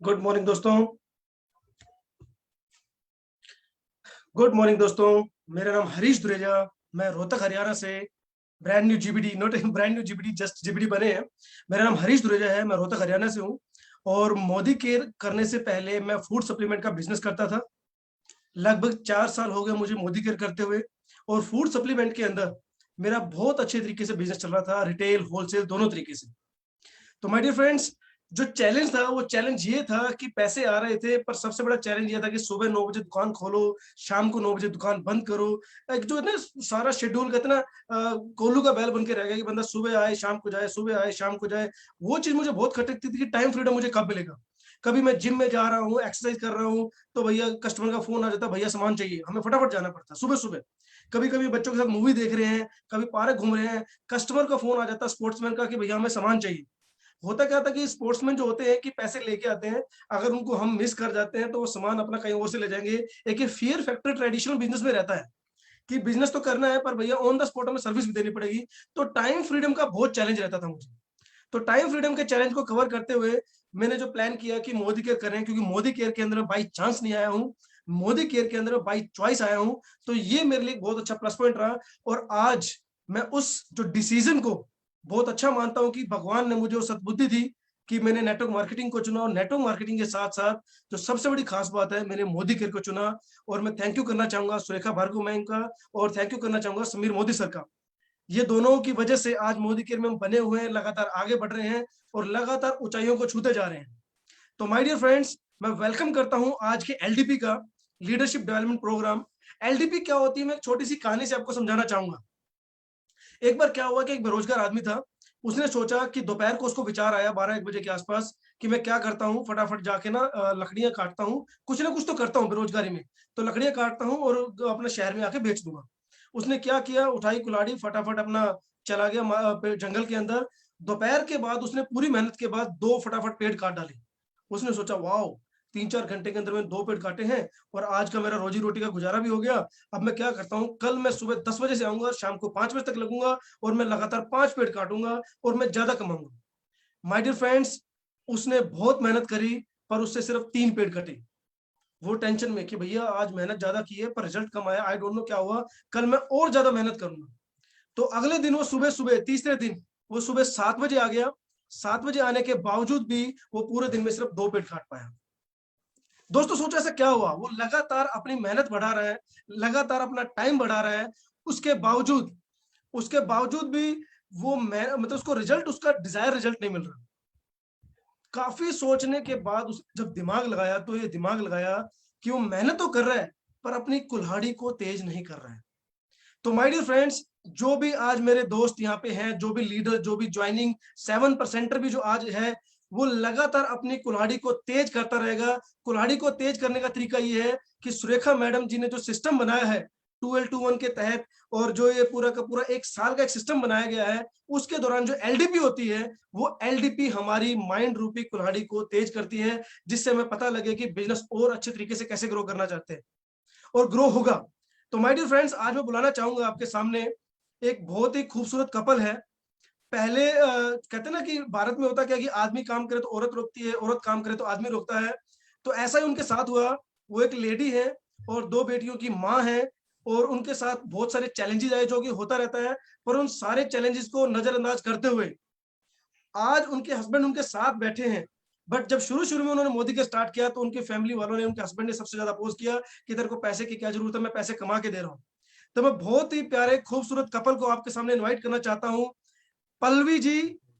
Good morning दोस्तों। Good morning दोस्तों। मेरा नाम हरीश दुरेजा। मैं रोहतक हरियाणा से brand new GBD, not brand new GBD, just GBD बने हैं। मेरा नाम हरीश दुरेजा है। मैं रोहतक हरियाणा से हूँ और मोदी केयर करने से पहले मैं फूड सप्लीमेंट का बिजनेस करता था। लगभग 4 साल हो गए मुझे मोदी केयर करते हुए और फूड सप्लीमेंट के अंदर मेरा बहुत अच्छे तरीके से बिजनेस चल रहा था, रिटेल होलसेल दोनों तरीके से। तो माय डियर फ्रेंड्स, जो चैलेंज था वो चैलेंज ये था कि पैसे आ रहे थे, पर सबसे बड़ा चैलेंज ये था कि सुबह 9 बजे दुकान खोलो, शाम को 9 बजे दुकान बंद करो। एक जो है ना सारा शेड्यूल कहते ना, कोल्लू का बैल बन के रह गया कि बंदा सुबह आए शाम को जाए, सुबह आए शाम को जाए। वो चीज मुझे बहुत खटकती थी कि टाइम फ्रीडम मुझे कब मिलेगा। कभी मैं जिम में जा रहा हूँ, एक्सरसाइज कर रहा हूँ, तो भैया कस्टमर का फोन आ जाता, भैया सामान चाहिए, हमें फटाफट जाना पड़ता सुबह सुबह। कभी कभी बच्चों के साथ मूवी देख रहे हैं, कभी पार्क घूम रहे हैं, कस्टमर का फोन आ जाता स्पोर्ट्समैन का कि भैया हमें सामान चाहिए। होता क्या था कि स्पोर्ट्समैन जो होते हैं कि पैसे लेके आते हैं, अगर उनको हम मिस कर जाते हैं तो वो सामान अपना कहीं और से ले जाएंगे। एक ये फियर फैक्टर ट्रेडिशनल बिजनेस में रहता है कि बिजनेस तो करना है पर भैया ऑन द स्पॉट हमें सर्विस भी देनी पड़ेगी। तो टाइम फ्रीडम का बहुत चैलेंज रहता था मुझे। तो टाइम फ्रीडम के चैलेंज को कवर करते हुए मैंने जो प्लान किया कि मोदी केयर करें, क्योंकि मोदी केयर के अंदर बाई चांस नहीं आया हूँ, मोदी केयर के अंदर बाई चॉइस आया हूँ। तो ये मेरे लिए बहुत अच्छा प्लस पॉइंट रहा। और आज मैं उस जो डिसीजन को बहुत अच्छा मानता हूँ कि भगवान ने मुझे वो सद्बुद्धि दी कि मैंने नेटवर्क मार्केटिंग को चुना, और नेटवर्क मार्केटिंग के साथ साथ जो सबसे बड़ी खास बात है, मैंने मोदी केयर को चुना। और मैं थैंक यू करना चाहूंगा सुरेखा भार्गव मैम का, और थैंक यू करना चाहूंगा समीर मोदी सर का। ये दोनों की वजह से आज मोदी केयर में हम बने हुए हैं, लगातार आगे बढ़ रहे हैं और लगातार ऊंचाइयों को छूते जा रहे हैं। तो माय डियर फ्रेंड्स, मैं वेलकम करता हूं आज के एलडीपी का, लीडरशिप डेवलपमेंट प्रोग्राम। एलडीपी क्या होती है, मैं एक छोटी सी कहानी से आपको समझाना चाहूंगा। एक बार क्या हुआ कि एक बेरोजगार आदमी था। उसने सोचा कि दोपहर को उसको विचार आया 12-1 बजे के आसपास कि मैं क्या करता हूँ, फटाफट जाके ना लकड़ियां काटता हूँ, कुछ ना कुछ तो करता हूँ बेरोजगारी में। तो लकड़ियां काटता हूँ और अपने शहर में आके बेच दूंगा। उसने क्या किया, उठाई कुल्हाड़ी, फटाफट अपना चला गया जंगल के अंदर। दोपहर के बाद उसने पूरी मेहनत के बाद 2 फटाफट पेड़ काट डाले। उसने सोचा वाओ, 3-4 घंटे के अंदर मैंने 2 पेड़ काटे हैं और आज का मेरा रोजी रोटी का गुजारा भी हो गया। अब मैं क्या करता हूँ, कल मैं सुबह 10 बजे से आऊंगा, शाम को 5 बजे तक लगूंगा और मैं लगातार 5 पेड़ काटूंगा और मैं ज्यादा कमाऊंगा। माय डियर फ्रेंड्स, उसने बहुत मेहनत करी पर उससे सिर्फ 3 पेड़ कटे। वो टेंशन में कि भैया आज मेहनत ज्यादा की है पर रिजल्ट कम आया, आई डोंट नो क्या हुआ, कल मैं और ज्यादा मेहनत करूंगा। तो अगले दिन वो सुबह सुबह, तीसरे दिन वो सुबह 7 बजे आ गया। 7 बजे आने के बावजूद भी वो पूरे दिन में सिर्फ 2 पेड़ काट पाया। दोस्तों सोचो ऐसा क्या हुआ, वो लगातार अपनी मेहनत बढ़ा रहा है, लगातार अपना टाइम बढ़ा रहा है, उसके बावजूद उसके बावजूद भी वो मतलब उसको रिजल्ट, उसका डिजायर रिजल्ट नहीं मिल रहा। काफी सोचने के बाद उस जब दिमाग लगाया तो ये दिमाग लगाया कि वो मेहनत तो कर रहा है पर अपनी कुल्हाड़ी को तेज नहीं कर रहा है। तो माय डियर फ्रेंड्स, जो भी आज मेरे दोस्त यहाँ पे हैं, जो भी लीडर, जो भी ज्वाइनिंग 7% भी जो आज है, वो लगातार अपनी कुल्हाड़ी को तेज करता रहेगा। कुल्हाड़ी को तेज करने का तरीका ये है कि सुरेखा मैडम जी ने जो सिस्टम बनाया है 2L21 के तहत, और जो ये पूरा का पूरा 1 साल का एक सिस्टम बनाया गया है, उसके दौरान जो एलडीपी होती है, वो एलडीपी हमारी माइंड रूपी कुल्हाड़ी को तेज करती है, जिससे हमें पता लगे कि बिजनेस और अच्छे तरीके से कैसे ग्रो करना चाहते हैं और ग्रो होगा। तो माय डियर फ्रेंड्स, आज मैं बुलाना चाहूंगा आपके सामने एक बहुत ही खूबसूरत कपल है। पहले कहते हैं ना कि भारत में होता क्या कि आदमी काम करे तो औरत रोकती है, औरत काम करे तो आदमी रोकता है। तो ऐसा ही उनके साथ हुआ। वो एक लेडी है और 2 बेटियों की माँ है, और उनके साथ बहुत सारे चैलेंजेस आए जो कि होता रहता है। पर उन सारे चैलेंजेस को नजरअंदाज करते हुए आज उनके हस्बैंड उनके साथ बैठे हैं। बट जब शुरू शुरू में उन्होंने मोदी के स्टार्ट किया तो उनकी फैमिली वालों ने, उनके हस्बैंड ने सबसे ज्यादा अपोज किया कि तेरे को पैसे की क्या जरूरत है, मैं पैसे कमा के दे रहा हूँ। तो मैं बहुत ही प्यारे खूबसूरत कपल को आपके सामने इनवाइट करना चाहता हूँ, Pallavi ji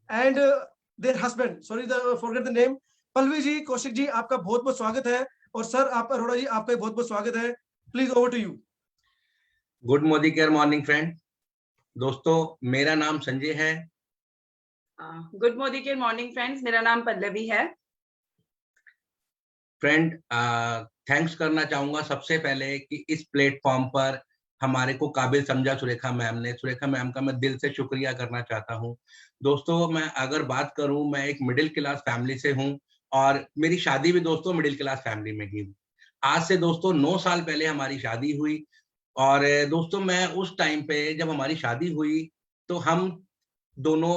and their husband, sorry forget the name. Pallavi ji, Kaushik ji, आपका बहुत बहुत स्वागत है। और सर आप अरोड़ा जी, आपका बहुत बहुत स्वागत है। Please over to you. Good Modi care morning friend. दोस्तों, मेरा नाम संजय है। Good Modi care morning friends, मेरा नाम पल्लवी है। फ्रेंड, थैंक्स करना चाहूंगा सबसे पहले कि इस प्लेटफॉर्म पर हमारे को काबिल समझा सुरेखा मैम ने। सुरेखा मैम का मैं दिल से शुक्रिया करना चाहता हूं। दोस्तों, मैं अगर बात करूं, मैं एक मिडिल क्लास फैमिली से हूं और मेरी शादी भी दोस्तों मिडिल क्लास फैमिली में ही। आज से दोस्तों 9 साल पहले हमारी शादी हुई। और दोस्तों, मैं उस टाइम पे जब हमारी शादी हुई तो हम दोनों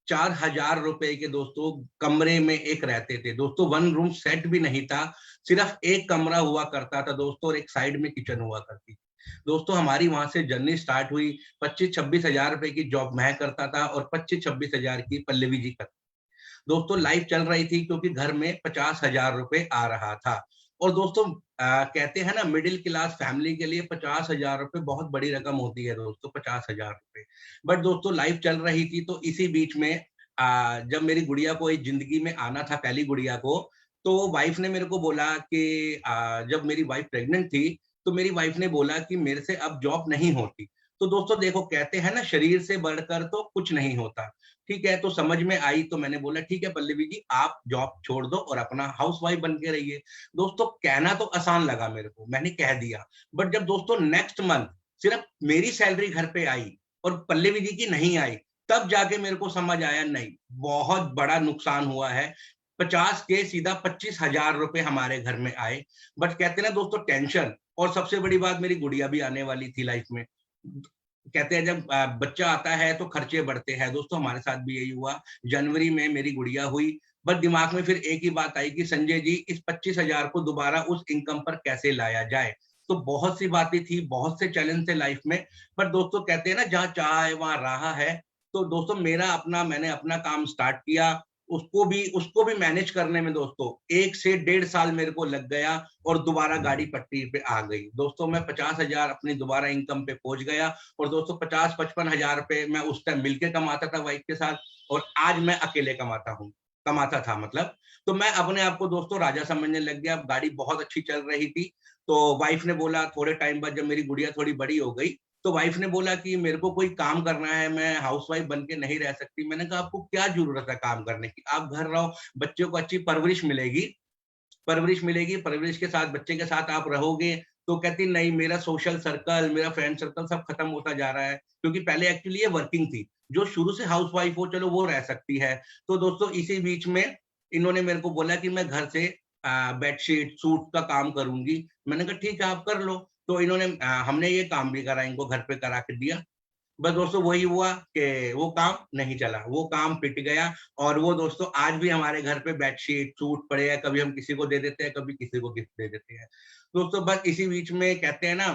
4,000 रुपए के दोस्तों कमरे में एक रहते थे दोस्तों। 1 रूम सेट भी नहीं था, सिर्फ एक कमरा हुआ करता था दोस्तों, और एक साइड में किचन हुआ करती थी दोस्तों। हमारी वहां से जर्नी स्टार्ट हुई। 25-26 हजार रुपए की जॉब मैं करता था और 25-26 हजार की पल्लवी जी करती दोस्तों। लाइफ चल रही थी क्योंकि घर में 50,000 रुपए आ रहा था। और दोस्तों कहते हैं ना, मिडिल क्लास फैमिली के लिए 50,000 रुपए बहुत बड़ी रकम होती है दोस्तों, 50,000 रुपए। बट दोस्तों लाइफ चल रही थी, तो इसी बीच में जब मेरी गुड़िया को इस जिंदगी में आना था, पहली गुड़िया को, तो वाइफ ने मेरे को बोला कि जब मेरी वाइफ प्रेग्नेंट थी, तो मेरी वाइफ ने बोला कि मेरे से अब जॉब नहीं होती। तो दोस्तों देखो, कहते हैं ना, शरीर से बढ़कर तो कुछ नहीं होता। ठीक है, तो समझ में आई, तो मैंने बोला ठीक है पल्लवी जी, आप जॉब छोड़ दो और अपना हाउसवाइफ बन के रहिए। दोस्तों कहना तो आसान लगा मेरे को, मैंने कह दिया। बट जब दोस्तों नेक्स्ट मंथ सिर्फ मेरी सैलरी घर पे आई और पल्लवी जी की नहीं आई, तब जाके मेरे को समझ आया नहीं, बहुत बड़ा नुकसान हुआ है। 50 के सीधा 25,000 रुपए हमारे घर में आए। बट कहते ना दोस्तों, टेंशन, और सबसे बड़ी बात, मेरी गुड़िया भी आने वाली थी लाइफ में। कहते हैं जब बच्चा आता है तो खर्चे बढ़ते हैं दोस्तों, हमारे साथ भी यही हुआ। जनवरी में मेरी गुड़िया हुई, बस दिमाग में फिर एक ही बात आई कि संजय जी, इस 25,000 को दोबारा उस इनकम पर कैसे लाया जाए। तो बहुत सी बातें थी, बहुत से चैलेंज थे लाइफ में। पर दोस्तों कहते हैं ना, जहाँ चाह है वहां राह है। तो दोस्तों मैंने अपना काम स्टार्ट किया, उसको भी मैनेज करने में दोस्तों 1 से 1.5 साल मेरे को लग गया, और दोबारा गाड़ी पट्टी पे आ गई दोस्तों। मैं 50,000 अपनी दोबारा इनकम पे पहुंच गया। और दोस्तों 50-55 हजार रुपए मैं उस टाइम मिलके कमाता था वाइफ के साथ, और आज मैं अकेले कमाता था मतलब। तो मैं अपने आप को दोस्तों राजा समझने लग गया। गाड़ी बहुत अच्छी चल रही थी। तो वाइफ ने बोला, थोड़े टाइम बाद जब मेरी गुड़िया थोड़ी बड़ी हो गई, तो वाइफ ने बोला कि मेरे को कोई काम करना है, मैं हाउसवाइफ बन के नहीं रह सकती। मैंने कहा आपको क्या जरूरत है काम करने की, आप घर रहो, बच्चों को अच्छी परवरिश मिलेगी, परवरिश के साथ, बच्चे के साथ आप रहोगे। तो कहती नहीं, मेरा सोशल सर्कल, मेरा फ्रेंड सर्कल सब खत्म होता जा रहा है। क्योंकि पहले एक्चुअली ये वर्किंग थी, जो शुरू से हाउसवाइफ हो चलो वो रह सकती है। तो दोस्तों इसी बीच में इन्होंने मेरे को बोला कि मैं घर से बेडशीट सूट का काम करूंगी। मैंने कहा ठीक है आप कर लो। तो इन्होंने हमने ये काम भी करा, इनको घर पे करा के दिया। बस दोस्तों वही हुआ कि वो काम नहीं चला, वो काम पिट गया। और वो दोस्तों आज भी हमारे घर पे बेडशीट सूट पड़े हैं, कभी हम किसी को दे देते हैं, कभी किसी को गिफ्ट दे देते हैं दोस्तों। बस इसी बीच में कहते हैं ना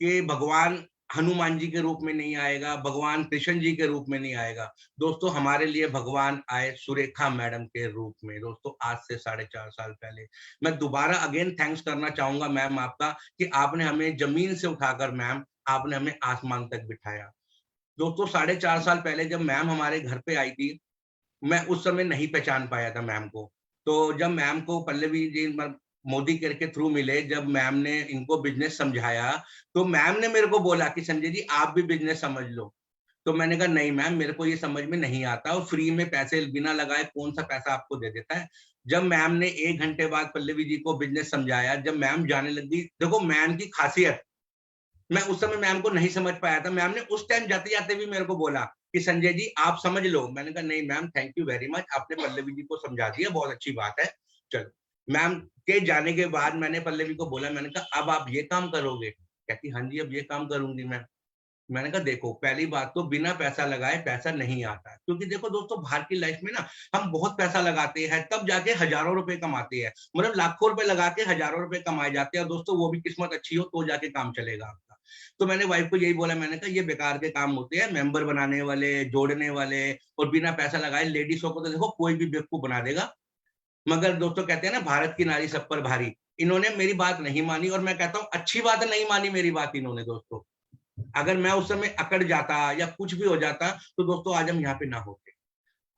कि भगवान हनुमान जी के रूप में नहीं आएगा, भगवान कृष्ण जी के रूप में नहीं आएगा दोस्तों। हमारे लिए भगवान आए सुरेखा मैडम के रूप में दोस्तों, आज से 4.5 साल पहले। मैं दोबारा अगेन थैंक्स करना चाहूंगा मैम आपका, कि आपने हमें जमीन से उठाकर मैम आपने हमें आसमान तक बिठाया दोस्तों। 4.5 साल पहले जब मैम हमारे घर पे आई थी, मैं उस समय नहीं पहचान पाया था मैम को। तो जब मैम को पल्लवी जी मोदी केयर के थ्रू मिले, जब मैम ने इनको बिजनेस समझाया, तो मैम ने मेरे को बोला कि संजय जी आप भी बिजनेस समझ लो। तो मैंने कहा नहीं मैम, मेरे को ये समझ में नहीं आता, और फ्री में पैसे बिना लगाए कौन सा पैसा आपको दे देता है। जब मैम ने 1 घंटे बाद पल्लवी जी को बिजनेस समझाया, जब मैम जाने लगी, देखो मैम की खासियत, मैं उस समय मैम को नहीं समझ पाया था। मैम ने उस टाइम जाते जाते भी मेरे को बोला कि संजय जी आप समझ लो। मैंने कहा नहीं ma'am, thank you very much, आपने पल्लवी जी को समझा दिया, बहुत अच्छी बात है। चलो, मैम के जाने के बाद मैंने पल्लवी को बोला, मैंने कहा अब आप ये काम करोगे? कहती हाँ जी अब ये काम करूंगी मैं। मैंने कहा देखो, पहली बात तो बिना पैसा लगाए पैसा नहीं आता, क्योंकि देखो दोस्तों बाहर की लाइफ में ना हम बहुत पैसा लगाते हैं, तब जाके हजारों रुपए कमाते हैं, मतलब लाखों रुपए लगा के हजारों रुपए कमाए जाते हैं दोस्तों। वो भी किस्मत अच्छी हो तो जाके काम चलेगा आपका। तो मैंने वाइफ को यही बोला, मैंने कहा ये बेकार के काम होते हैं, मेंबर बनाने वाले, जोड़ने वाले, और बिना पैसा लगाए लेडीजों को तो देखो कोई भी बेवकूफ बना देगा। मगर दोस्तों कहते हैं ना, भारत की नारी सब पर भारी। इन्होंने मेरी बात नहीं मानी, और मैं कहता हूँ अच्छी बात नहीं मानी मेरी बात इन्होंने दोस्तों। अगर मैं उस समय अकड़ जाता या कुछ भी हो जाता तो दोस्तों आज हम यहाँ पे ना होते।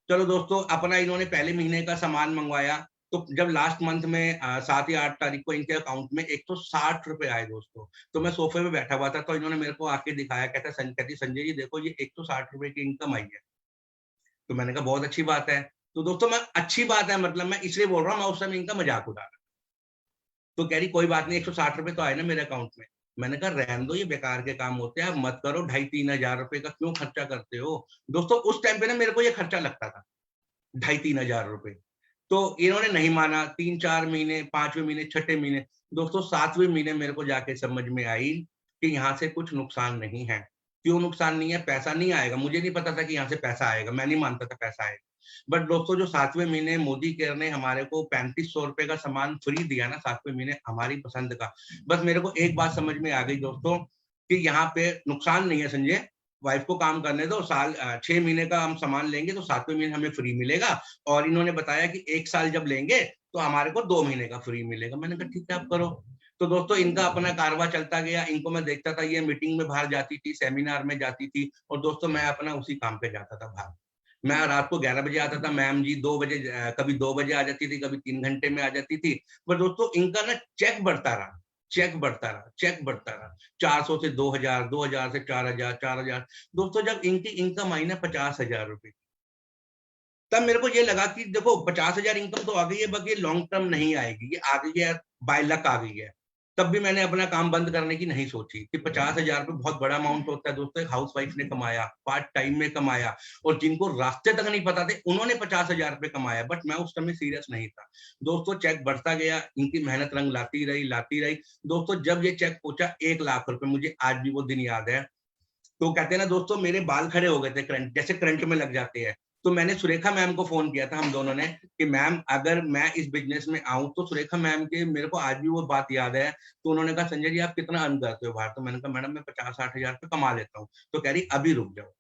चलो दोस्तों, अपना इन्होंने पहले महीने का सामान मंगवाया, तो जब लास्ट मंथ में 7 या 8 तारीख को इनके अकाउंट में 160 रुपए आए दोस्तों। तो मैं सोफे में बैठा हुआ था, तो इन्होंने मेरे को आके दिखाया, कहती संजय जी देखो ये 160 रुपए की इनकम आई है। तो मैंने कहा बहुत अच्छी बात है। तो दोस्तों मैं अच्छी बात है मतलब मैं इसलिए बोल रहा हूँ, मैं उस समय इनका मजाक उड़ा रहा। तो कह रही कोई बात नहीं, 160 रुपए तो आए ना मेरे अकाउंट में। मैंने कहा रहने दो, ये बेकार के काम होते हैं, आप मत करो, 2,500-3 हजार रुपए का क्यों खर्चा करते हो दोस्तों। उस टाइम पे ना मेरे को ये खर्चा लगता था 2,500-3 हजार रुपए। तो इन्होंने नहीं माना। 3-4 महीने, 5वें महीने, 6ठे महीने, दोस्तों 7वें महीने मेरे को जाके समझ में आई कि यहाँ से कुछ नुकसान नहीं है। क्यों नुकसान नहीं है? पैसा नहीं आएगा, मुझे नहीं पता था कि यहाँ से पैसा आएगा, मैं नहीं मानता था पैसा आएगा। बट दोस्तों जो 7वें महीने मोदी केयर ने हमारे को 3500 रुपए का सामान फ्री दिया ना 7वें महीने हमारी पसंद का, बस मेरे को एक बात समझ में आ गई दोस्तों कि यहाँ पे नुकसान नहीं है संजय, वाइफ को काम करने दो, 6 महीने का हम सामान लेंगे तो 7वें महीने हमें फ्री मिलेगा। और इन्होंने बताया कि 1 साल जब लेंगे तो हमारे को 2 महीने का फ्री मिलेगा। मैंने कहा ठीक है आप करो। तो दोस्तों इनका अपना कारवा चलता गया, इनको मैं देखता था, ये मीटिंग में बाहर जाती थी, सेमिनार में जाती थी, और दोस्तों मैं अपना उसी काम पे जाता था बाहर। मैं रात को 11 बजे आता था, मैम जी 2 बजे, कभी 2 बजे आ जाती थी, कभी 3 घंटे में आ जाती थी। पर दोस्तों इनका ना चेक बढ़ता रहा, चेक बढ़ता रहा, चेक बढ़ता रहा, 400 से 2000, 2000 से 4000, 4000। दोस्तों जब इनकी इनकम आई ना 50,000 रुपए, तब मेरे को ये लगा कि देखो 50,000 इनकम तो आ गई है, बाकी लॉन्ग टर्म नहीं आएगी, ये आ गई है बाय लक आ गई है। तब भी मैंने अपना काम बंद करने की नहीं सोची कि 50,000 रुपए बहुत बड़ा अमाउंट होता है दोस्तों। एक हाउस वाइफ ने कमाया, पार्ट टाइम में कमाया, और जिनको रास्ते तक नहीं पता थे उन्होंने 50,000 रुपए कमाया, बट मैं उस समय सीरियस नहीं था। दोस्तों चेक बढ़ता गया, इनकी मेहनत रंग लाती रही, लाती रही। दोस्तों जब ये चेक पहुंचा 1 लाख रुपए, मुझे आज भी वो दिन याद है। तो कहते हैं ना दोस्तों मेरे बाल खड़े हो गए थे, करंट जैसे करंट में लग जाते हैं। तो मैंने सुरेखा मैम को फोन किया था, हम दोनों ने, कि मैम अगर मैं इस बिजनेस में आऊं तो सुरेखा मैम के मेरे को आज भी वो बात याद है। तो उन्होंने कहा संजय जी आप कितना अर्न करते हो बाहर? तो मैंने कहा मैडम मैं 50-60 हजार रुपए कमा लेता हूँ। तो कह रही अभी रुक जाओ,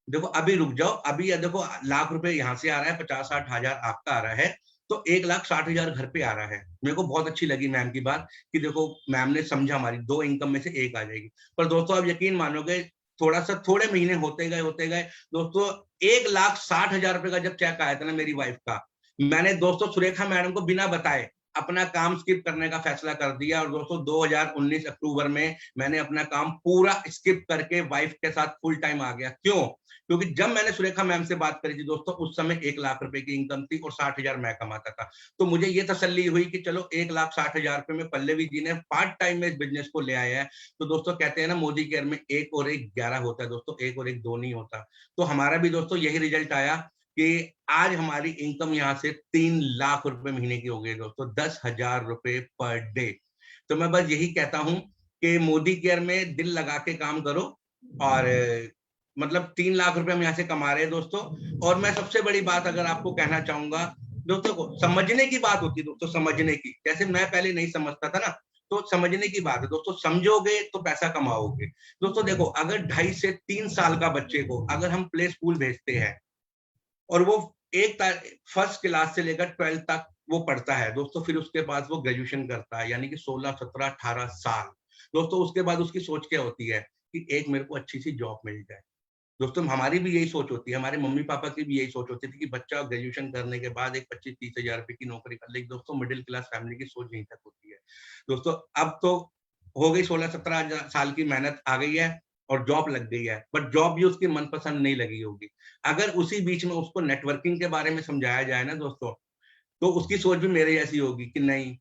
देखो अभी रुक जाओ, अभी देखो लाख रुपए यहाँ से आ रहा है, 50-60 हजार आपका आ रहा है, तो 1,60,000 घर पे आ रहा है। मेरे को बहुत अच्छी लगी मैम की बात कि देखो मैम ने समझा, हमारी 2 इनकम में से 1 आ जाएगी। पर दोस्तों आप यकीन मानोगे, थोड़े महीने होते गए दोस्तों, 1,60,000 रुपए का जब चेक आया था ना मेरी वाइफ का, मैंने दोस्तों सुरेखा मैडम को बिना बताए अपना काम स्किप करने का फैसला कर दिया। और दोस्तों 2019 अक्टूबर में मैंने अपना काम पूरा स्किप करके वाइफ के साथ फुल टाइम आ गया। क्यों? क्योंकि जब मैंने सुरेखा मैम से बात करी थी दोस्तों, उस समय 1 लाख रुपए की इनकम थी और 60,000 मैं कमाता था। तो मुझे ये तसल्ली हुई कि चलो 1,60,000 रुपए में पल्लवी जी ने पार्ट टाइम में इस बिजनेस को ले आया है। तो दोस्तों कहते हैं ना मोदी केयर में 1 और 1 11 होता है दोस्तों, 1 और 1 2 नहीं होता। तो हमारा भी दोस्तों यही रिजल्ट आया कि आज हमारी इनकम यहाँ से 3 लाख रुपए महीने की हो गई दोस्तों, 10,000 रुपए पर डे। तो मैं बस यही कहता हूँ कि मोदी केयर में दिल लगा के काम करो, और मतलब 3 लाख रुपए हम यहाँ से कमा रहे हैं दोस्तों। और मैं सबसे बड़ी बात अगर आपको कहना चाहूंगा दोस्तों, को समझने की बात होती है दोस्तों, समझने की। जैसे मैं पहले नहीं समझता था ना, तो समझने की बात है दोस्तों, समझोगे तो पैसा कमाओगे। दोस्तों देखो अगर 2.5 से 3 साल का बच्चे को अगर हम प्ले स्कूल भेजते हैं और वो फर्स्ट क्लास से लेकर 12th तक वो पढ़ता है दोस्तों, फिर उसके बाद वो ग्रेजुएशन करता है, यानी कि 16, 17, 18 साल दोस्तों, उसके बाद उसकी सोच क्या होती है कि एक मेरे को अच्छी सी जॉब मिल जाए। दोस्तों हमारी भी यही सोच होती है, हमारे मम्मी पापा की भी यही सोच होती थी कि बच्चा ग्रेजुएशन करने के बाद एक 25-30 हजार रुपए की नौकरी कर ले। दोस्तों मिडिल क्लास फैमिली की सोच यहीं तक होती है दोस्तों। अब तो हो गई 16-17 साल की मेहनत आ गई है और जॉब लग गई है, बट जॉब भी उसकी मनपसंद नहीं लगी होगी। अगर उसी बीच में उसको नेटवर्किंग के बारे में समझाया जाए ना दोस्तों, तो उसकी सोच भी मेरे जैसी होगी कि नहीं,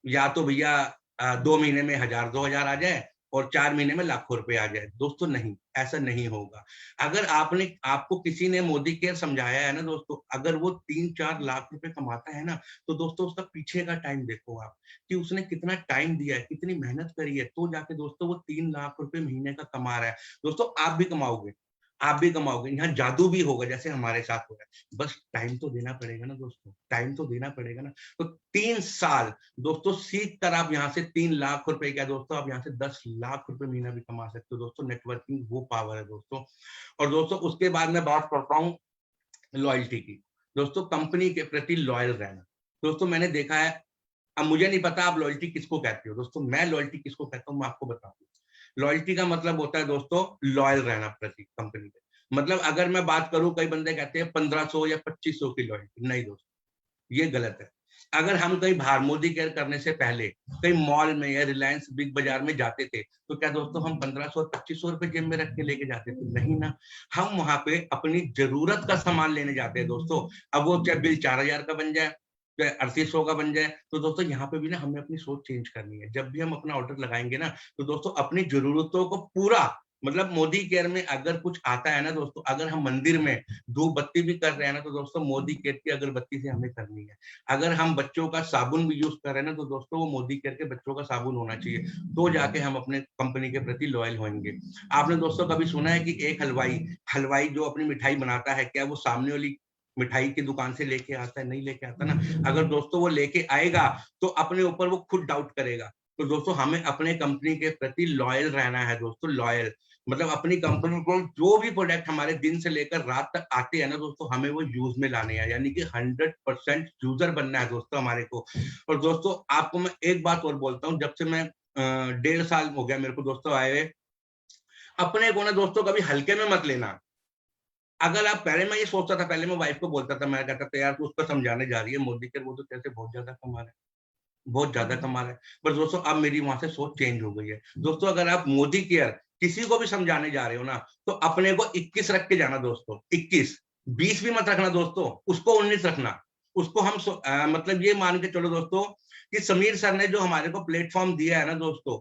या तो भैया 2 महीने में 1000-2000 आ जाए और 4 महीने में लाखों रुपए आ जाए। दोस्तों नहीं, ऐसा नहीं होगा। अगर आपको किसी ने मोदी केयर समझाया है ना दोस्तों, अगर वो 3-4 लाख रुपए कमाता है ना, तो दोस्तों उसका पीछे का टाइम देखो आप, कि उसने कितना टाइम दिया है, कितनी मेहनत करी है, तो जाके दोस्तों वो 3 लाख रुपए महीने का कमा रहा है। दोस्तों आप भी कमाओगे, आप भी कमाओगे, यहाँ जादू भी होगा जैसे हमारे साथ हो रहा है। बस टाइम तो देना पड़ेगा ना दोस्तों, टाइम तो देना पड़ेगा ना। तो 3 साल दोस्तों सीख कर आप यहाँ से 3 लाख रुपए, क्या दोस्तों आप यहाँ से 10 लाख रुपए महीना भी कमा सकते हो दोस्तों। नेटवर्किंग वो पावर है दोस्तों। और दोस्तों उसके बाद मैं बात करता हूँ लॉयल्टी की। दोस्तों कंपनी के प्रति लॉयल रहना। दोस्तों मैंने देखा है, अब मुझे नहीं पता आप लॉयल्टी किसको कहते हो दोस्तों, मैं लॉयल्टी किसको कहता हूँ मैं आपको बताऊँ। लॉयल्टी का मतलब होता है दोस्तों लॉयल रहना प्रति कंपनी के। मतलब अगर मैं बात करूं, कई बंदे कहते हैं 1500 या 2500 की लॉयल्टी, नहीं दोस्तों ये गलत है। अगर हम कहीं बाहर मोदी केयर करने से पहले कहीं मॉल में या रिलायंस बिग बाजार में जाते थे, तो क्या दोस्तों हम 1500 और 2500 रुपए जेब में रख के लेके जाते थे? नहीं ना, हम वहां पे अपनी जरूरत का सामान लेने जाते हैं दोस्तों। अब वो चाहे बिल 4000 का बन जाए, 3800 का बन जाए, तो दोस्तों यहाँ पे भी ना हमें अपनी सोच चेंज करनी है। जब भी हम अपना ऑर्डर लगाएंगे ना, तो दोस्तों अपनी जरूरतों को पूरा मतलब मोदी केयर में अगर कुछ आता है ना दोस्तों, अगर हम मंदिर में धूप बत्ती भी कर रहे हैं ना तो दोस्तों मोदी केयर की अगरबत्ती से हमें करनी है। अगर हम बच्चों का साबुन भी यूज कर रहे हैं ना तो दोस्तों वो मोदी केयर के बच्चों का साबुन होना चाहिए, तो जाके हम अपने कंपनी के प्रति लॉयल होंगे। आपने दोस्तों कभी सुना है कि एक हलवाई जो अपनी मिठाई बनाता है, क्या वो सामने वाली मिठाई की दुकान से लेके आता है? नहीं लेके आता ना। अगर दोस्तों वो लेके आएगा तो अपने ऊपर वो खुद डाउट करेगा। तो दोस्तों हमें अपने कंपनी के प्रति लॉयल रहना है दोस्तों, लॉयल मतलब अपनी कंपनी को जो भी प्रोडक्ट हमारे दिन से लेकर रात तक आते हैं ना दोस्तों, हमें वो यूज में लाने हैं, यानी कि 100% यूजर बनना है दोस्तों हमारे को। और दोस्तों आपको मैं एक बात और बोलता हूँ, जब से मैं 1.5 साल हो गया मेरे को दोस्तों आए हुए, अपने को ना दोस्तों कभी हल्के में मत लेना। अगर आप पहले मैं ये सोचता था, पहले मैं वाइफ को बोलता था, मैं कहता था यार तू उसको समझाने जा रही है, मोदी के वो तो कैसे बहुत ज्यादा कमा रहा है, बहुत ज्यादा कमा रहा है। पर दोस्तों अब मेरी वहां से सोच चेंज हो गई है। दोस्तों अगर आप मोदी केयर किसी को भी समझाने जा रहे हो ना तो अपने को 21 रख के जाना दोस्तों, 21, 20 भी मत रखना दोस्तों, उसको 19 रखना। उसको हम मतलब ये मान के चलो दोस्तों कि समीर सर ने जो हमारे को प्लेटफॉर्म दिया है ना दोस्तों,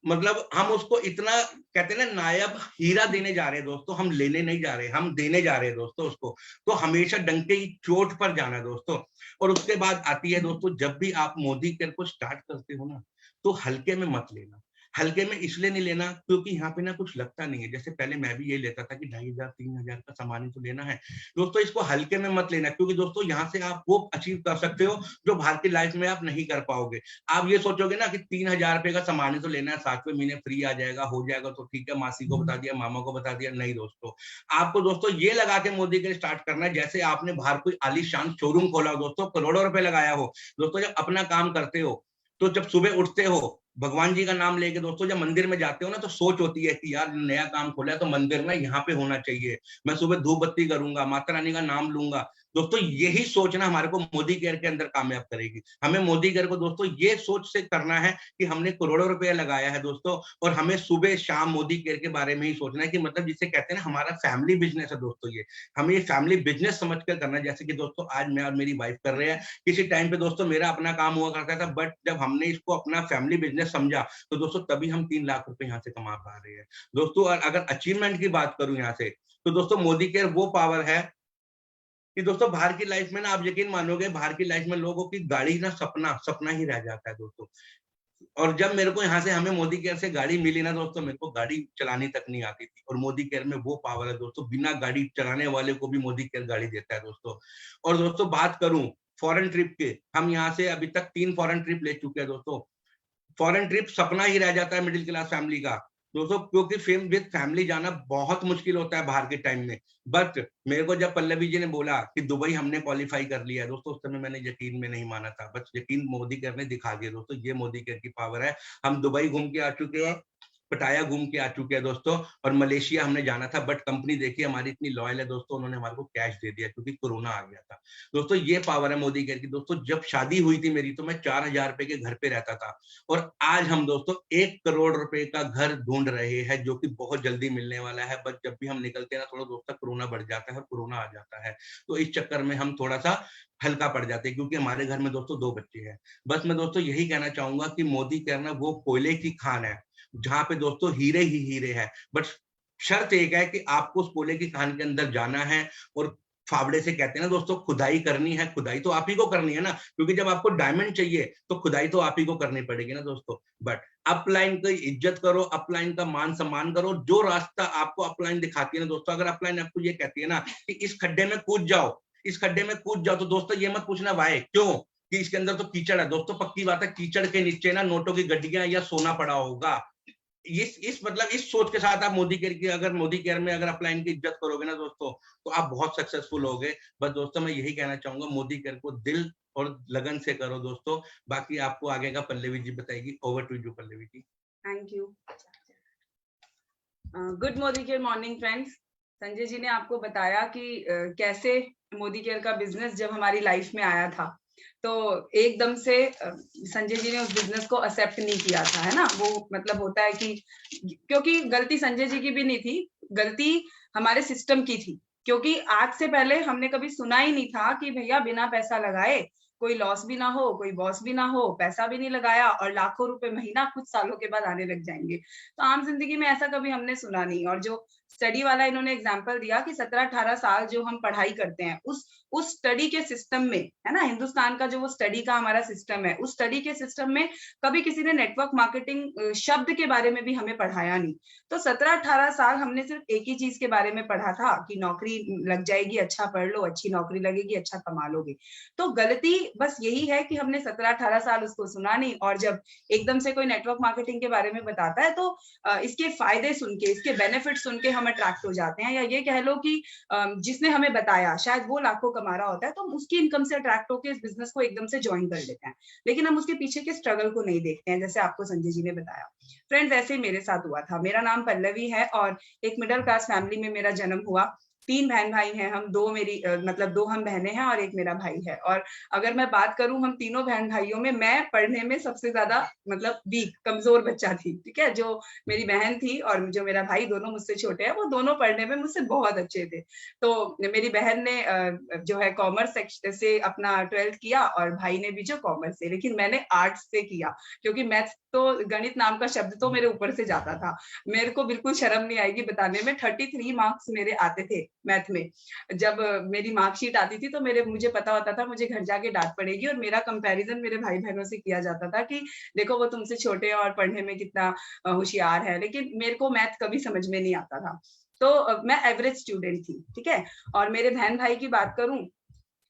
मतलब हम उसको इतना कहते हैं ना नायाब हीरा देने जा रहे हैं दोस्तों, हम लेने नहीं जा रहे, हम देने जा रहे हैं दोस्तों उसको। तो हमेशा डंके की चोट पर जाना दोस्तों। और उसके बाद आती है दोस्तों, जब भी आप मोदी केयर को स्टार्ट करते हो ना तो हल्के में मत लेना। हल्के में इसलिए नहीं लेना क्योंकि यहाँ पे ना कुछ लगता नहीं है। जैसे पहले मैं भी ये लेता था कि 2,500 3,000 का सामान ही तो लेना है दोस्तों, इसको हल्के में मत लेना, क्योंकि दोस्तों यहाँ से आप वो अचीव कर सकते हो जो बाहर की लाइफ में आप नहीं कर पाओगे। आप ये सोचोगे ना कि 3,000 रुपए का सामान ही तो लेना है, 7वें महीने फ्री आ जाएगा, हो जाएगा तो ठीक है, मासी को बता दिया, मामा को बता दिया। नहीं दोस्तों, आपको दोस्तों ये लगा के मोदी के स्टार्ट करना है जैसे आपने बाहर कोई आलीशान शोरूम खोला हो दोस्तों, करोड़ों रुपए लगाया हो। दोस्तों जब अपना काम करते हो तो जब सुबह उठते हो भगवान जी का नाम लेके दोस्तों, जब मंदिर में जाते हो ना तो सोच होती है कि यार नया काम खोला है तो मंदिर ना यहाँ पे होना चाहिए, मैं सुबह धूप बत्ती करूंगा, माता रानी का नाम लूंगा। दोस्तों यही सोचना हमारे को मोदी केयर के अंदर कामयाब करेगी। हमें मोदी केयर को दोस्तों ये सोच से करना है कि हमने करोड़ों रुपया लगाया है दोस्तों, और हमें सुबह शाम मोदी केयर के बारे में ही सोचना है कि मतलब जिसे कहते हैं ना हमारा फैमिली बिजनेस है दोस्तों, ये हमें ये फैमिली बिजनेस समझ कर करना है। जैसे कि दोस्तों आज मैं और मेरी वाइफ कर रहे हैं, किसी टाइम पे दोस्तों मेरा अपना काम हुआ करता था, बट जब हमने इसको अपना फैमिली बिजनेस समझा तो दोस्तों तभी हम 3 लाख रुपए यहाँ से कमा पा रहे हैं दोस्तों। और अगर अचीवमेंट की बात करूं यहाँ से तो दोस्तों मोदी केयर वो पावर है कि दोस्तों बाहर की लाइफ में ना आप यकीन मानोगे, बाहर की लाइफ में लोगों की गाड़ी ना सपना ही रह जाता है दोस्तों। और जब मेरे को यहाँ से हमें मोदी केयर से गाड़ी मिली ना दोस्तों, मेरे को गाड़ी चलानी तक नहीं आती थी, और मोदी केयर में वो पावर है दोस्तों, बिना गाड़ी चलाने वाले को भी मोदी केयर गाड़ी देता है दोस्तों। और दोस्तों बात करूं फॉरेन ट्रिप के, हम यहाँ से अभी तक 3 फॉरेन ट्रिप ले चुके हैं दोस्तों। फॉरेन ट्रिप सपना ही रह जाता है मिडिल क्लास फैमिली का दोस्तों, क्योंकि फिल्म विद फैमिली जाना बहुत मुश्किल होता है बाहर के टाइम में। बट मेरे को जब पल्लवी जी ने बोला कि दुबई हमने क्वालिफाई कर लिया है दोस्तों, उस समय मैंने यकीन में नहीं माना था, बस यकीन मोदी केयर ने दिखा दिया दोस्तों, ये मोदी केयर की पावर है। हम दुबई घूम के आ चुके हैं, पटाया घूम के आ चुके हैं दोस्तों, और मलेशिया हमने जाना था, बट कंपनी देखिए हमारी इतनी लॉयल है दोस्तों, उन्होंने हमारे को कैश दे दिया क्योंकि कोरोना आ गया था दोस्तों। ये पावर है मोदी केयर की दोस्तों। जब शादी हुई थी मेरी तो मैं 4,000 रुपए के घर पे रहता था, और आज हम दोस्तों 1 करोड़ रुपए का घर ढूंढ रहे हैं जो कि बहुत जल्दी मिलने वाला है। बट जब भी हम निकलते हैं ना थोड़ा दोस्तों कोरोना बढ़ जाता है और कोरोना आ जाता है, तो इस चक्कर में हम थोड़ा सा हल्का पड़ जाते हैं, क्योंकि हमारे घर में दोस्तों 2 बच्चे हैं। बस मैं दोस्तों यही कहना चाहूंगा कि मोदी केयर ना वो कोयले की खान है जहां पे दोस्तों हीरे ही हीरे है, बट शर्त एक है कि आपको उस कोयले की खान के अंदर जाना है और फावड़े से कहते हैं ना दोस्तों खुदाई करनी है। खुदाई तो आप ही को करनी है ना, क्योंकि जब आपको डायमंड चाहिए तो खुदाई तो आप ही को करनी पड़ेगी ना दोस्तों। बट अपलाइन की इज्जत करो, अपलाइन का मान सम्मान करो। जो रास्ता आपको अपलाइन दिखाती है ना दोस्तों, अगर अपलाइन आपको ये कहती है ना कि इस खड्डे में कूद जाओ, इस खड्डे में कूद जाओ, तो दोस्तों ये मत पूछना वाई क्यों, कि इसके अंदर तो कीचड़ है दोस्तों। पक्की बात है, कीचड़ के नीचे ना नोटों की गड्डियां या सोना पड़ा होगा। इस मतलब इस सोच के साथ आप मोदी केयर की, अगर मोदी केयर में अगर अपलाइन की इज्जत करोगे ना दोस्तों तो आप बहुत सक्सेसफुल होगे। बस दोस्तों मैं यही कहना चाहूंगा, मोदी केयर को दिल और लगन से करो दोस्तों। बाकी आपको आगे का पल्लवी जी बताएगी। Over to you Pallavi ji. Thank you. Good Modi care morning friends. Sanjay ji ने आपको बताया कि कैसे मोदी केयर का बिजनेस जब हमारी लाइफ में आया था तो एकदम से संजय जी ने उस बिजनेस को एक्सेप्ट नहीं किया था, है ना। वो मतलब होता है कि क्योंकि गलती संजय जी की भी नहीं थी, गलती हमारे सिस्टम की थी, क्योंकि आज से पहले हमने कभी सुना ही नहीं था कि भैया बिना पैसा लगाए कोई लॉस भी ना हो, कोई बॉस भी ना हो, पैसा भी नहीं लगाया और लाखों रुपए महीना कुछ सालों के बाद आने लग जाएंगे। तो आम जिंदगी में ऐसा कभी हमने सुना नहीं। और जो स्टडी वाला इन्होंने एग्जाम्पल दिया कि 17-18 साल जो हम पढ़ाई करते हैं उस स्टडी के सिस्टम में, है ना, हिंदुस्तान का जो वो स्टडी का हमारा सिस्टम है, उस स्टडी के सिस्टम में कभी किसी ने नेटवर्क मार्केटिंग शब्द के बारे में भी हमें पढ़ाया नहीं। तो 17-18 साल हमने सिर्फ एक ही चीज के बारे में पढ़ा था कि नौकरी लग जाएगी, अच्छा पढ़ लो, अच्छी नौकरी लगेगी, अच्छा कमा लोगे। तो गलती बस यही है कि हमने 17-18 साल उसको सुना नहीं, और जब एकदम से कोई नेटवर्क मार्केटिंग के बारे में बताता है तो इसके फायदे सुन के, इसके बेनिफिट सुन के हम अट्रैक्ट हो जाते हैं, या ये कह लो कि जिसने हमें बताया शायद वो लाखों कमा रहा होता है, तो हम उसकी इनकम से अट्रैक्ट होकर इस बिजनेस को एकदम से ज्वाइन कर लेते हैं, लेकिन हम उसके पीछे के स्ट्रगल को नहीं देखते हैं, जैसे आपको संजय जी ने बताया। फ्रेंड्स, ऐसे ही मेरे साथ हुआ था। मेरा नाम पल्लवी है और एक मिडिल क्लास फैमिली में मेरा जन्म हुआ। 3 बहन भाई हैं हम, 2 मेरी मतलब 2 हम बहनें हैं और एक मेरा भाई है। और अगर मैं बात करूं हम तीनों बहन भाइयों में, मैं पढ़ने में सबसे ज्यादा मतलब वीक, कमजोर बच्चा थी, ठीक है। जो मेरी बहन थी और जो मेरा भाई, दोनों मुझसे छोटे हैं, वो दोनों पढ़ने में मुझसे बहुत अच्छे थे। तो मेरी बहन ने जो है कॉमर्स से अपना 12th किया और भाई ने भी जो कॉमर्स से, लेकिन मैंने आर्ट्स से किया, क्योंकि मैथ्स तो, गणित नाम का शब्द तो मेरे ऊपर से जाता था। मेरे को बिल्कुल शर्म नहीं आएगी बताने में, 33 मार्क्स मेरे आते थे मैथ में। जब मेरी मार्कशीट आती थी तो मुझे पता होता था मुझे घर जाके डांट पड़ेगी, और मेरा कंपैरिजन मेरे भाई बहनों से किया जाता था कि देखो वो तुमसे छोटे हैं और पढ़ने में कितना होशियार है, लेकिन मेरे को मैथ कभी समझ में नहीं आता था। तो मैं एवरेज स्टूडेंट थी, ठीक है। और मेरे बहन भाई की बात करूं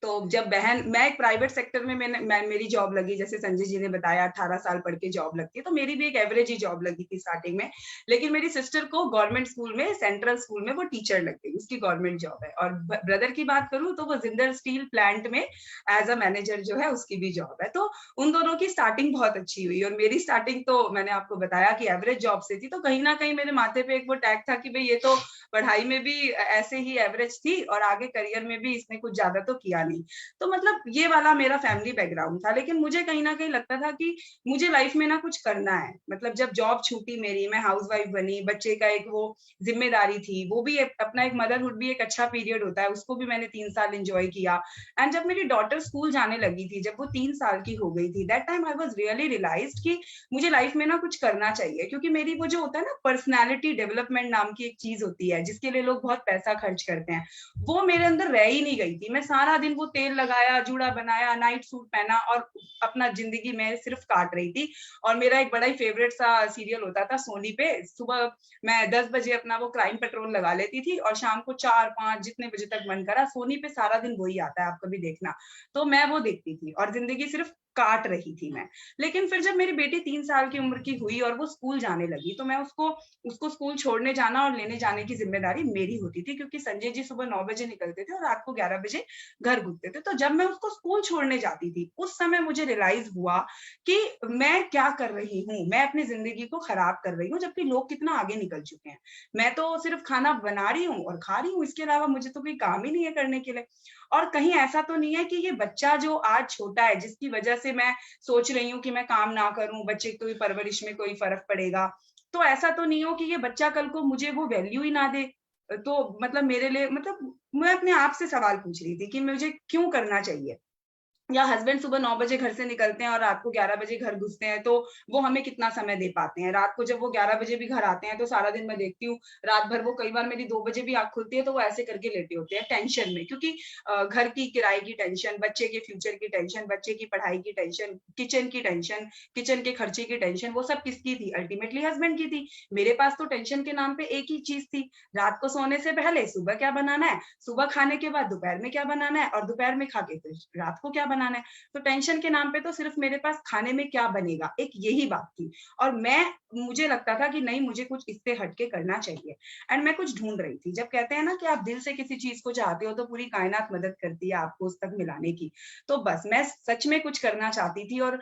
तो जब मैं एक प्राइवेट सेक्टर में मेरी जॉब लगी, जैसे संजय जी ने बताया 18 साल पढ़ के जॉब लगती है, तो मेरी भी एक एवरेज ही जॉब लगी थी स्टार्टिंग में। लेकिन मेरी सिस्टर को गवर्नमेंट स्कूल में, सेंट्रल स्कूल में वो टीचर लग गई, उसकी गवर्नमेंट जॉब है। और ब्रदर की बात करूं तो वो जिंदल स्टील प्लांट में एज अ मैनेजर जो है उसकी भी जॉब है। तो उन दोनों की स्टार्टिंग बहुत अच्छी हुई, और मेरी स्टार्टिंग तो मैंने आपको बताया कि एवरेज जॉब से थी। तो कहीं ना कहीं मेरे माथे पे एक वो टैग था कि भाई ये तो पढ़ाई में भी ऐसे ही एवरेज थी और आगे करियर में भी इसने कुछ ज्यादा तो किया नहीं। तो मतलब ये वाला मेरा फैमिली बैकग्राउंड था। लेकिन मुझे कहीं ना कहीं लगता था कि मुझे लाइफ में ना कुछ करना है। मतलब जब जॉब छूटी मेरी, मैं हाउसवाइफ बनी, बच्चे का एक वो जिम्मेदारी थी, वो भी अपना एक मदरहुड भी एक अच्छा पीरियड होता है, उसको भी मैंने 3 साल एंजॉय किया। एंड जब मेरी डॉटर स्कूल जाने लगी थी, जब वो 3 साल की हो गई थी, that time I was really realized कि मुझे लाइफ में ना कुछ करना चाहिए। क्योंकि मेरी वो जो होता है ना पर्सनैलिटी डेवलपमेंट नाम की एक चीज होती है जिसके लिए लोग बहुत पैसा खर्च करते हैं, वो मेरे अंदर रह ही नहीं गई थी। मैं सारा दिन वो तेल लगाया, जूड़ा बनाया, नाइट सूट पहना और अपना जिंदगी में सिर्फ काट रही थी। और मेरा एक बड़ा ही फेवरेट सा सीरियल होता था सोनी पे, सुबह मैं 10 बजे अपना वो क्राइम पेट्रोल लगा लेती थी और शाम को 4-5 जितने बजे तक मन करा, सोनी पे सारा दिन वही आता है, आप कभी देखना। तो मैं वो देखती थी और जिंदगी सिर्फ काट रही थी मैं। लेकिन फिर जब मेरी बेटी 3 साल की उम्र की हुई और वो स्कूल जाने लगी, तो मैं उसको स्कूल छोड़ने जाना और लेने जाने की जिम्मेदारी मेरी होती थी, क्योंकि संजय जी सुबह 9 बजे निकलते थे और रात को 11 बजे घर घुसते थे। तो जब मैं उसको स्कूल छोड़ने जाती थी, उस समय मुझे रियलाइज हुआ कि मैं क्या कर रही हूँ, मैं अपनी जिंदगी को खराब कर रही हूँ, जबकि लोग कितना आगे निकल चुके हैं। मैं तो सिर्फ खाना बना रही हूँ और खा रही हूँ, इसके अलावा मुझे तो कोई काम ही नहीं है करने के लिए। और कहीं ऐसा तो नहीं है कि ये बच्चा जो आज छोटा है, जिसकी वजह से मैं सोच रही हूँ कि मैं काम ना करूं, बच्चे की परवरिश में कोई फर्क पड़ेगा, तो ऐसा तो नहीं हो कि ये बच्चा कल को मुझे वो वैल्यू ही ना दे। तो मतलब मेरे लिए, मतलब मैं अपने आप से सवाल पूछ रही थी कि मुझे क्यों करना चाहिए। या हस्बैंड सुबह 9 बजे घर से निकलते हैं और रात को 11 बजे घर घुसते हैं, तो वो हमें कितना समय दे पाते हैं। रात को जब वो 11 बजे भी घर आते हैं तो सारा दिन मैं देखती हूँ, रात भर वो, कई बार मेरी 2 बजे भी आंख खुलती है तो वो ऐसे करके लेटे होते हैं टेंशन में, क्योंकि घर की किराए की टेंशन, बच्चे के फ्यूचर की टेंशन, बच्चे की पढ़ाई की टेंशन, किचन की टेंशन, किचन के खर्चे की टेंशन, वो सब किसकी थी? अल्टीमेटली हस्बैंड की थी। मेरे पास तो टेंशन के नाम पे एक ही चीज थी, रात को सोने से पहले सुबह क्या बनाना है, सुबह खाने के बाद दोपहर में क्या बनाना है, और दोपहर में खा के फिर रात को क्या बनाना है। तो टेंशन के नाम पे तो सिर्फ मेरे पास खाने में क्या बनेगा, एक यही बात थी। और मुझे लगता था कि नहीं, मुझे कुछ इससे हटके करना चाहिए। एंड मैं कुछ ढूंढ रही थी। जब कहते हैं ना कि आप दिल से किसी चीज को चाहते हो तो पूरी कायनात मदद करती है आपको उस तक मिलाने की। तो बस मैं सच में कुछ करना चाहती थी, और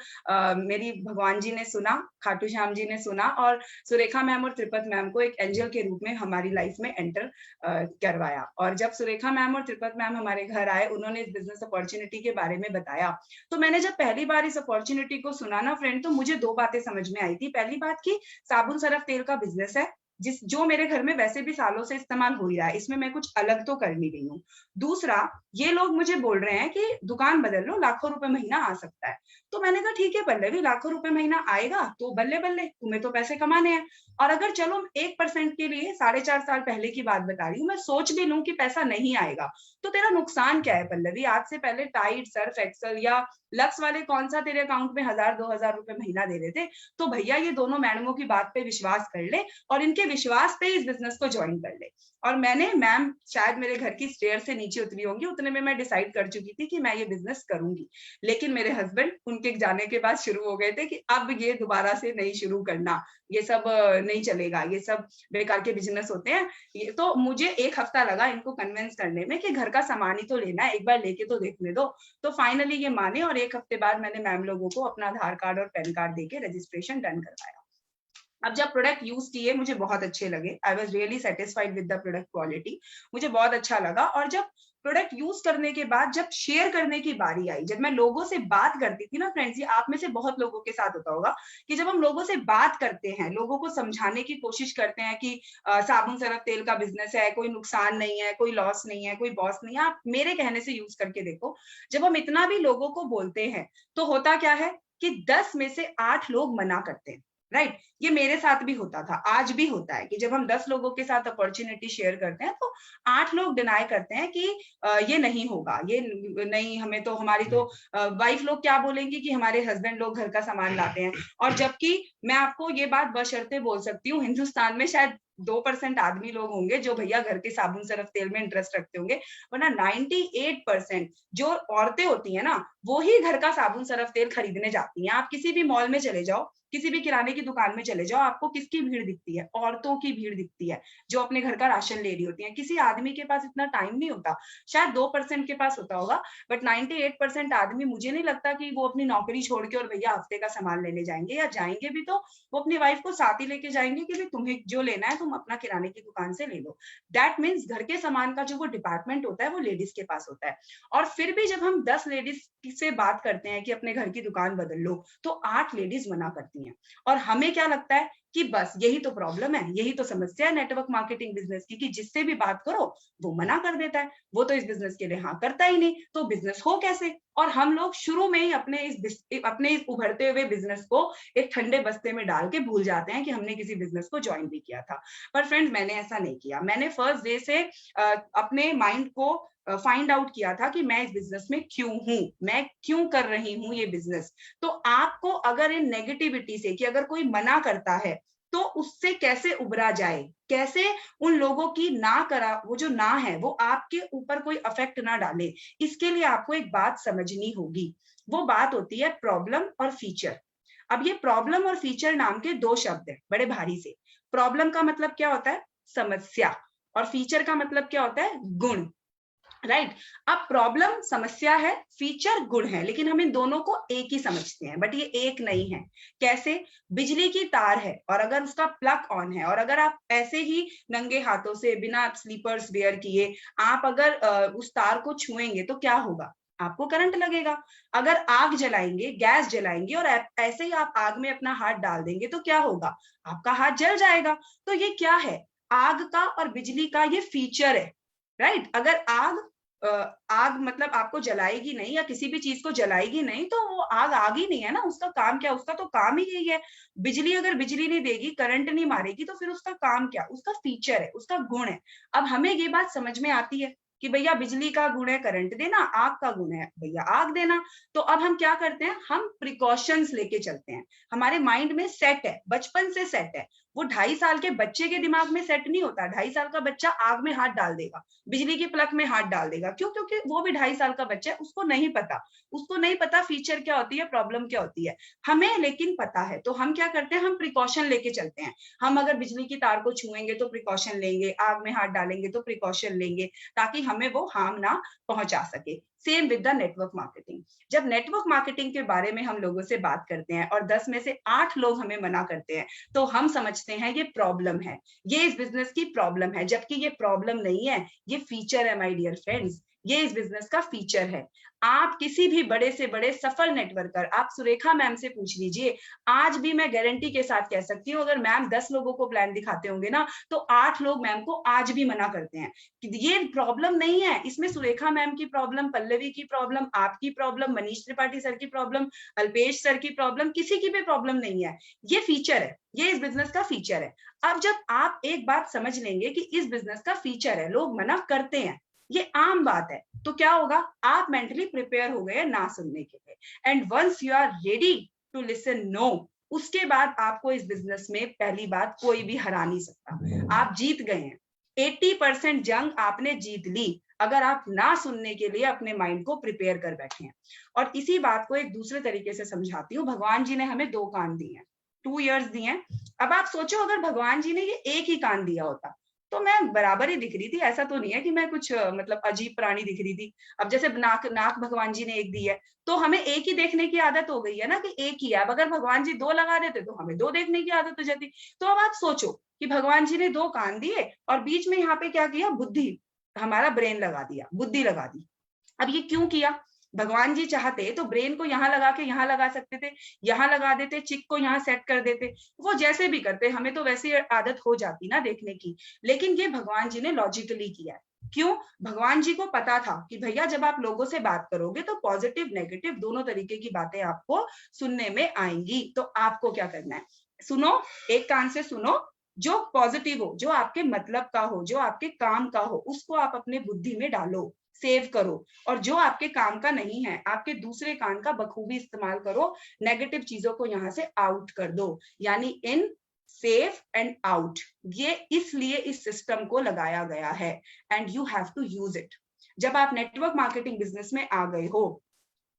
मेरी भगवान जी ने सुना, खाटू श्याम जी ने सुना, और सुरेखा मैम और त्रिपत मैम को एक एंजल के रूप में हमारी लाइफ में एंटर करवाया। और जब सुरेखा मैम और त्रिपत मैम हमारे घर आए, उन्होंने इस बिजनेस अपॉर्चुनिटी के बारे में बताया। तो मैंने जब पहली बार इस अपॉर्चुनिटी को सुना ना फ्रेंड, तो मुझे 2 बातें समझ में आई थी। पहली बात कि साबुन सरफ तेल का बिजनेस है, जो मेरे घर में वैसे भी सालों से इस्तेमाल हो ही रहा है, इसमें मैं कुछ अलग तो कर नहीं रही हूँ। दूसरा, ये लोग मुझे बोल रहे हैं कि दुकान बदल लो, लाखों रुपए महीना आ सकता है। तो मैंने कहा ठीक है पल्लवी, लाखों रुपए महीना आएगा तो बल्ले बल्ले, तुम्हें तो पैसे कमाने हैं। और अगर चलो 1% के लिए 4.5 साल पहले की बात बता रही हूँ, मैं सोच भी लूं कि पैसा नहीं आएगा, तो तेरा नुकसान क्या है पल्लवी? आज से पहले टाइड, सर्फ एक्सल या लक्स वाले कौन सा तेरे अकाउंट में 1000-2000 रुपए महीना दे रहे थे? तो भैया ये दोनों मैडमों की बात पे विश्वास कर ले और इनके विश्वास पे इस बिजनेस को ज्वाइन कर ले। और मैम शायद मेरे घर की स्टेयर से नीचे उतरी होंगी, उतने में मैं डिसाइड कर चुकी थी कि मैं ये बिजनेस करूंगी। लेकिन मेरे हस्बैंड उनके जाने के बाद शुरू हो गए थे कि अब ये दोबारा से नहीं शुरू करना, ये सब नहीं चलेगा, ये सब बेकार के बिजनेस होते हैं। ये तो मुझे 1 हफ्ता लगा इनको कन्विंस करने में कि घर का सामान ही तो लेना है, एक बार लेके तो देखने दो। तो फाइनली ये माने और 1 हफ्ते बाद मैंने मैम लोगों को अपना आधार कार्ड और पैन कार्ड देके रजिस्ट्रेशन डन करवाया। अब जब प्रोडक्ट यूज किए मुझे बहुत अच्छे लगे, I was really satisfied with the product quality, मुझे बहुत अच्छा लगा। और जब प्रोडक्ट यूज करने के बाद जब शेयर करने की बारी आई, जब मैं लोगों से बात करती थी ना फ्रेंड्स, ये आप में से बहुत लोगों के साथ होता होगा कि जब हम लोगों से बात करते हैं, लोगों को समझाने की कोशिश करते हैं कि साबुन सरफ तेल का बिजनेस है, कोई नुकसान नहीं है, कोई लॉस नहीं है, कोई बॉस नहीं है, आप मेरे कहने से यूज करके देखो। जब हम इतना भी लोगों को बोलते हैं तो होता क्या है कि 10 में से 8 लोग मना करते हैं, राइट? ये मेरे साथ भी होता था, आज भी होता है कि जब हम 10 लोगों के साथ अपॉर्चुनिटी शेयर करते हैं तो 8 लोग डिनाई करते हैं कि ये नहीं होगा, ये नहीं, हमें तो, हमारी तो वाइफ लोग क्या बोलेंगी कि हमारे हस्बैंड लोग घर का सामान लाते हैं। और जबकि मैं आपको ये बात बशर्ते बोल सकती हूँ, हिंदुस्तान में शायद 2% आदमी लोग होंगे जो भैया घर के साबुन सरफ तेल में इंटरेस्ट रखते होंगे, वरना 98% जो औरतें होती है ना, वो ही घर का साबुन सरफ तेल खरीदने जाती हैं। आप किसी भी मॉल में चले जाओ, किसी भी किराने की दुकान में चले जाओ, आपको किसकी भीड़ दिखती है? औरतों की भीड़ दिखती है जो अपने घर का राशन ले रही होती है। किसी आदमी के पास इतना टाइम नहीं होता, शायद 2% के पास होता होगा, बट 98% आदमी, मुझे नहीं लगता कि वो अपनी नौकरी छोड़ के और भैया हफ्ते का सामान लेने जाएंगे, या जाएंगे भी तो वो अपनी वाइफ को साथ ही लेके जाएंगे कि भाई तुम्हें जो लेना है तुम अपना किराने की दुकान से ले लो। दैट मीन्स घर के सामान का जो वो डिपार्टमेंट होता है वो लेडीज के पास होता है। और फिर भी जब हम 10 लेडीज से बात करते हैं कि अपने घर की दुकान बदल लो, तो 8 लेडीज मना करती हैं। और हमें क्या लगता है कि बस यही तो प्रॉब्लम है, यही तो समस्या है नेटवर्क मार्केटिंग बिजनेस की, कि जिससे भी बात करो वो मना कर देता है, वो तो इस बिजनेस के लिए हाँ करता ही नहीं, तो बिजनेस हो कैसे? और हम लोग शुरू में ही अपने इस उभरते हुए बिजनेस को एक ठंडे बस्ते में डाल के भूल जाते हैं कि हमने किसी बिजनेस को ज्वाइन भी किया था। पर फ्रेंड्स, मैंने ऐसा नहीं किया। मैंने फर्स्ट डे से अपने माइंड को फाइंड आउट किया था कि मैं इस बिजनेस में क्यों हूं, मैं क्यों कर रही हूं ये बिजनेस। तो आपको अगर इन नेगेटिविटी से, कि अगर कोई मना करता है तो उससे कैसे उबरा जाए, कैसे उन लोगों की ना करा, वो जो ना है वो आपके ऊपर कोई अफेक्ट ना डाले, इसके लिए आपको एक बात समझनी होगी। वो बात होती है प्रॉब्लम और फीचर। अब ये प्रॉब्लम और फीचर नाम के 2 शब्द हैं बड़े भारी से। प्रॉब्लम का मतलब क्या होता है? समस्या। और फीचर का मतलब क्या होता है? गुण, राइट? अब प्रॉब्लम समस्या है, फीचर गुण है, लेकिन हम इन दोनों को एक ही समझते हैं, बट ये एक नहीं है। कैसे? बिजली की तार है और अगर उसका प्लग ऑन है और अगर आप ऐसे ही नंगे हाथों से बिना स्लीपर्स वेयर किए आप अगर उस तार को छुएंगे तो क्या होगा? आपको करंट लगेगा। अगर आग जलाएंगे, गैस जलाएंगे और ऐसे ही आप आग में अपना हाथ डाल देंगे तो क्या होगा? आपका हाथ जल जाएगा। तो ये क्या है? आग का और बिजली का ये फीचर है, राइट? अगर आग मतलब आपको जलाएगी नहीं या किसी भी चीज को जलाएगी नहीं तो वो आग ही नहीं है ना, उसका काम क्या? उसका तो काम ही यही है। बिजली अगर बिजली नहीं देगी, करंट नहीं मारेगी, तो फिर उसका काम क्या? उसका फीचर है, उसका गुण है। अब हमें ये बात समझ में आती है कि भैया बिजली का गुण है करंट देना, आग का गुण है भैया आग देना। तो अब हम क्या करते हैं? हम प्रिकॉशंस लेके चलते हैं। हमारे माइंड में सेट है, बचपन से सेट है। वो 2.5 साल के बच्चे के दिमाग में सेट नहीं होता। 2.5 साल का बच्चा आग में हाथ डाल देगा, बिजली की प्लग में हाथ डाल देगा। क्यों? क्योंकि वो भी 2.5 साल का बच्चा है, उसको नहीं पता फीचर क्या होती है, प्रॉब्लम क्या होती है। हमें लेकिन पता है। तो हम क्या करते हैं? हम प्रिकॉशन लेके चलते हैं। हम अगर बिजली की तार को छुएंगे तो प्रिकॉशन लेंगे, आग में हाथ डालेंगे तो प्रिकॉशन लेंगे, ताकि हमें वो हार्म ना पहुंचा सके। Same with the network marketing. जब नेटवर्क मार्केटिंग के बारे में हम लोगों से बात करते हैं और 10 में से 8 लोग हमें मना करते हैं, तो हम समझते हैं ये प्रॉब्लम है, ये इस बिजनेस की प्रॉब्लम है, जबकि ये प्रॉब्लम नहीं है, ये फीचर है माय डियर फ्रेंड्स। ये इस बिजनेस का फीचर है। आप किसी भी बड़े से बड़े सफल नेटवर्कर, आप सुरेखा मैम से पूछ लीजिए, आज भी मैं गारंटी के साथ कह सकती हूँ, अगर मैम 10 लोगों को प्लान दिखाते होंगे ना, तो 8 लोग मैम को आज भी मना करते हैं कि ये प्रॉब्लम नहीं है, इसमें सुरेखा मैम की प्रॉब्लम, पल्लवी की प्रॉब्लम, आपकी प्रॉब्लम, मनीष त्रिपाठी सर की प्रॉब्लम, अल्पेश सर की प्रॉब्लम, किसी की भी प्रॉब्लम नहीं है। ये फीचर है, ये इस बिजनेस का फीचर है। अब जब आप एक बात समझ लेंगे कि इस बिजनेस का फीचर है, लोग मना करते हैं, ये आम बात है, तो क्या होगा, आप मेंटली प्रिपेयर हो गए ना सुनने के लिए। And once you are ready to listen no, उसके बाद आपको इस बिजनेस में पहली बात कोई भी हरा नहीं सकता। आप जीत गए हैं, 80% जंग आपने जीत ली, अगर आप ना सुनने के लिए अपने माइंड को प्रिपेयर कर बैठे हैं। और इसी बात को एक दूसरे तरीके से समझाती हूँ। भगवान जी ने हमें 2 कान दिए हैं, 2 ईयर्स दिए हैं। अब आप सोचो, अगर भगवान जी ने ये एक ही कान दिया होता तो मैं बराबर ही दिख रही थी, ऐसा तो नहीं है कि मैं कुछ मतलब अजीब प्राणी दिख रही थी। अब जैसे नाक भगवान जी ने एक दी है, तो हमें एक ही देखने की आदत हो गई है ना, कि एक ही है। अब अगर भगवान जी 2 लगा देते तो हमें 2 देखने की आदत हो जाती। तो अब आप सोचो कि भगवान जी ने 2 कान दिए और बीच में यहाँ पे क्या किया, बुद्धि, हमारा ब्रेन लगा दिया, बुद्धि लगा दी। अब ये क्यों किया, भगवान जी चाहते तो ब्रेन को यहाँ लगा के यहाँ लगा सकते थे, यहाँ लगा देते, चिक को यहाँ सेट कर देते, वो जैसे भी करते, हमें तो वैसे आदत हो जाती ना देखने की। लेकिन ये भगवान जी ने लॉजिकली किया है। क्यों, भगवान जी को पता था कि भैया जब आप लोगों से बात करोगे तो पॉजिटिव नेगेटिव दोनों तरीके की बातें आपको सुनने में आएंगी। तो आपको क्या करना है, सुनो, एक कान से सुनो, जो पॉजिटिव हो, जो आपके मतलब का हो, जो आपके काम का हो, उसको आप अपने बुद्धि में डालो, सेव करो। और जो आपके काम का नहीं है, आपके दूसरे कान का बखूबी इस्तेमाल करो, नेगेटिव चीजों को यहां से आउट कर दो। यानी इन, सेव एंड आउट, ये इसलिए इस सिस्टम को लगाया गया है and you have to use it. जब आप नेटवर्क मार्केटिंग बिजनेस में आ गए हो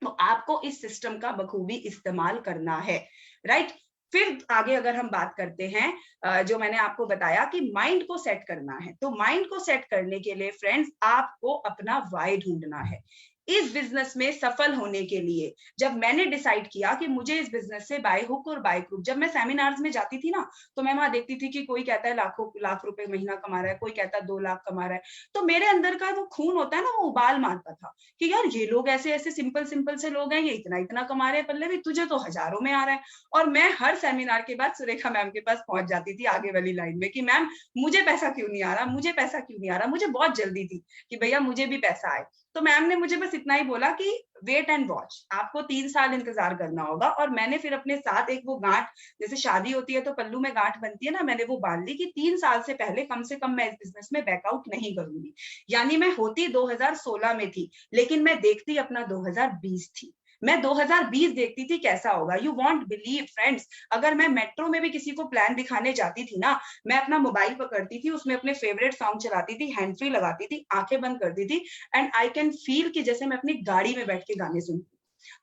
तो आपको इस सिस्टम का बखूबी इस्तेमाल करना है, राइट। फिर आगे अगर हम बात करते हैं, जो मैंने आपको बताया कि माइंड को सेट करना है, तो माइंड को सेट करने के लिए फ्रेंड्स आपको अपना वाई ढूंढना है। इस बिजनेस में सफल होने के लिए जब मैंने डिसाइड किया कि मुझे इस बिजनेस से बाय हुक और बाय क्रूक, जब मैं सेमिनार्स में जाती थी ना, तो मैं वहां देखती थी कि कोई कहता है लाख रुपए महीना कमा रहा है, कोई कहता है 2 लाख कमा रहा है, तो मेरे अंदर का वो खून होता है ना, वो उबाल मारता था कि यार ये लोग ऐसे ऐसे सिंपल सिंपल से लोग हैं, ये इतना इतना कमा रहे हैं, पल्लवी तुझे तो हजारों में आ रहा है। और मैं हर सेमिनार के बाद सुरेखा मैम के पास पहुंच जाती थी आगे वाली लाइन में कि मैम मुझे पैसा क्यों नहीं आ रहा, मुझे पैसा क्यों नहीं आ रहा। मुझे बहुत जल्दी थी कि भैया मुझे भी पैसा आए। तो मैम ने मुझे बस इतना ही बोला कि वेट एंड वॉच, आपको 3 साल इंतजार करना होगा। और मैंने फिर अपने साथ एक वो गांठ, जैसे शादी होती है तो पल्लू में गांठ बनती है ना, मैंने वो बांध ली कि 3 साल से पहले कम से कम मैं इस बिजनेस में बैकआउट नहीं करूंगी। यानी मैं होती 2016 में थी, लेकिन मैं देखती अपना 2020 थी। मैं 2020 देखती थी कैसा होगा। यू वॉन्ट बिलीव फ्रेंड्स, अगर मैं मेट्रो में भी किसी को प्लान दिखाने जाती थी ना, मैं अपना मोबाइल पकड़ती थी, उसमें अपने फेवरेट सॉन्ग चलाती थी, हैंड फ्री लगाती थी, आंखें बंद करती थी, एंड आई कैन फील कि जैसे मैं अपनी गाड़ी में बैठ के गाने सुनती।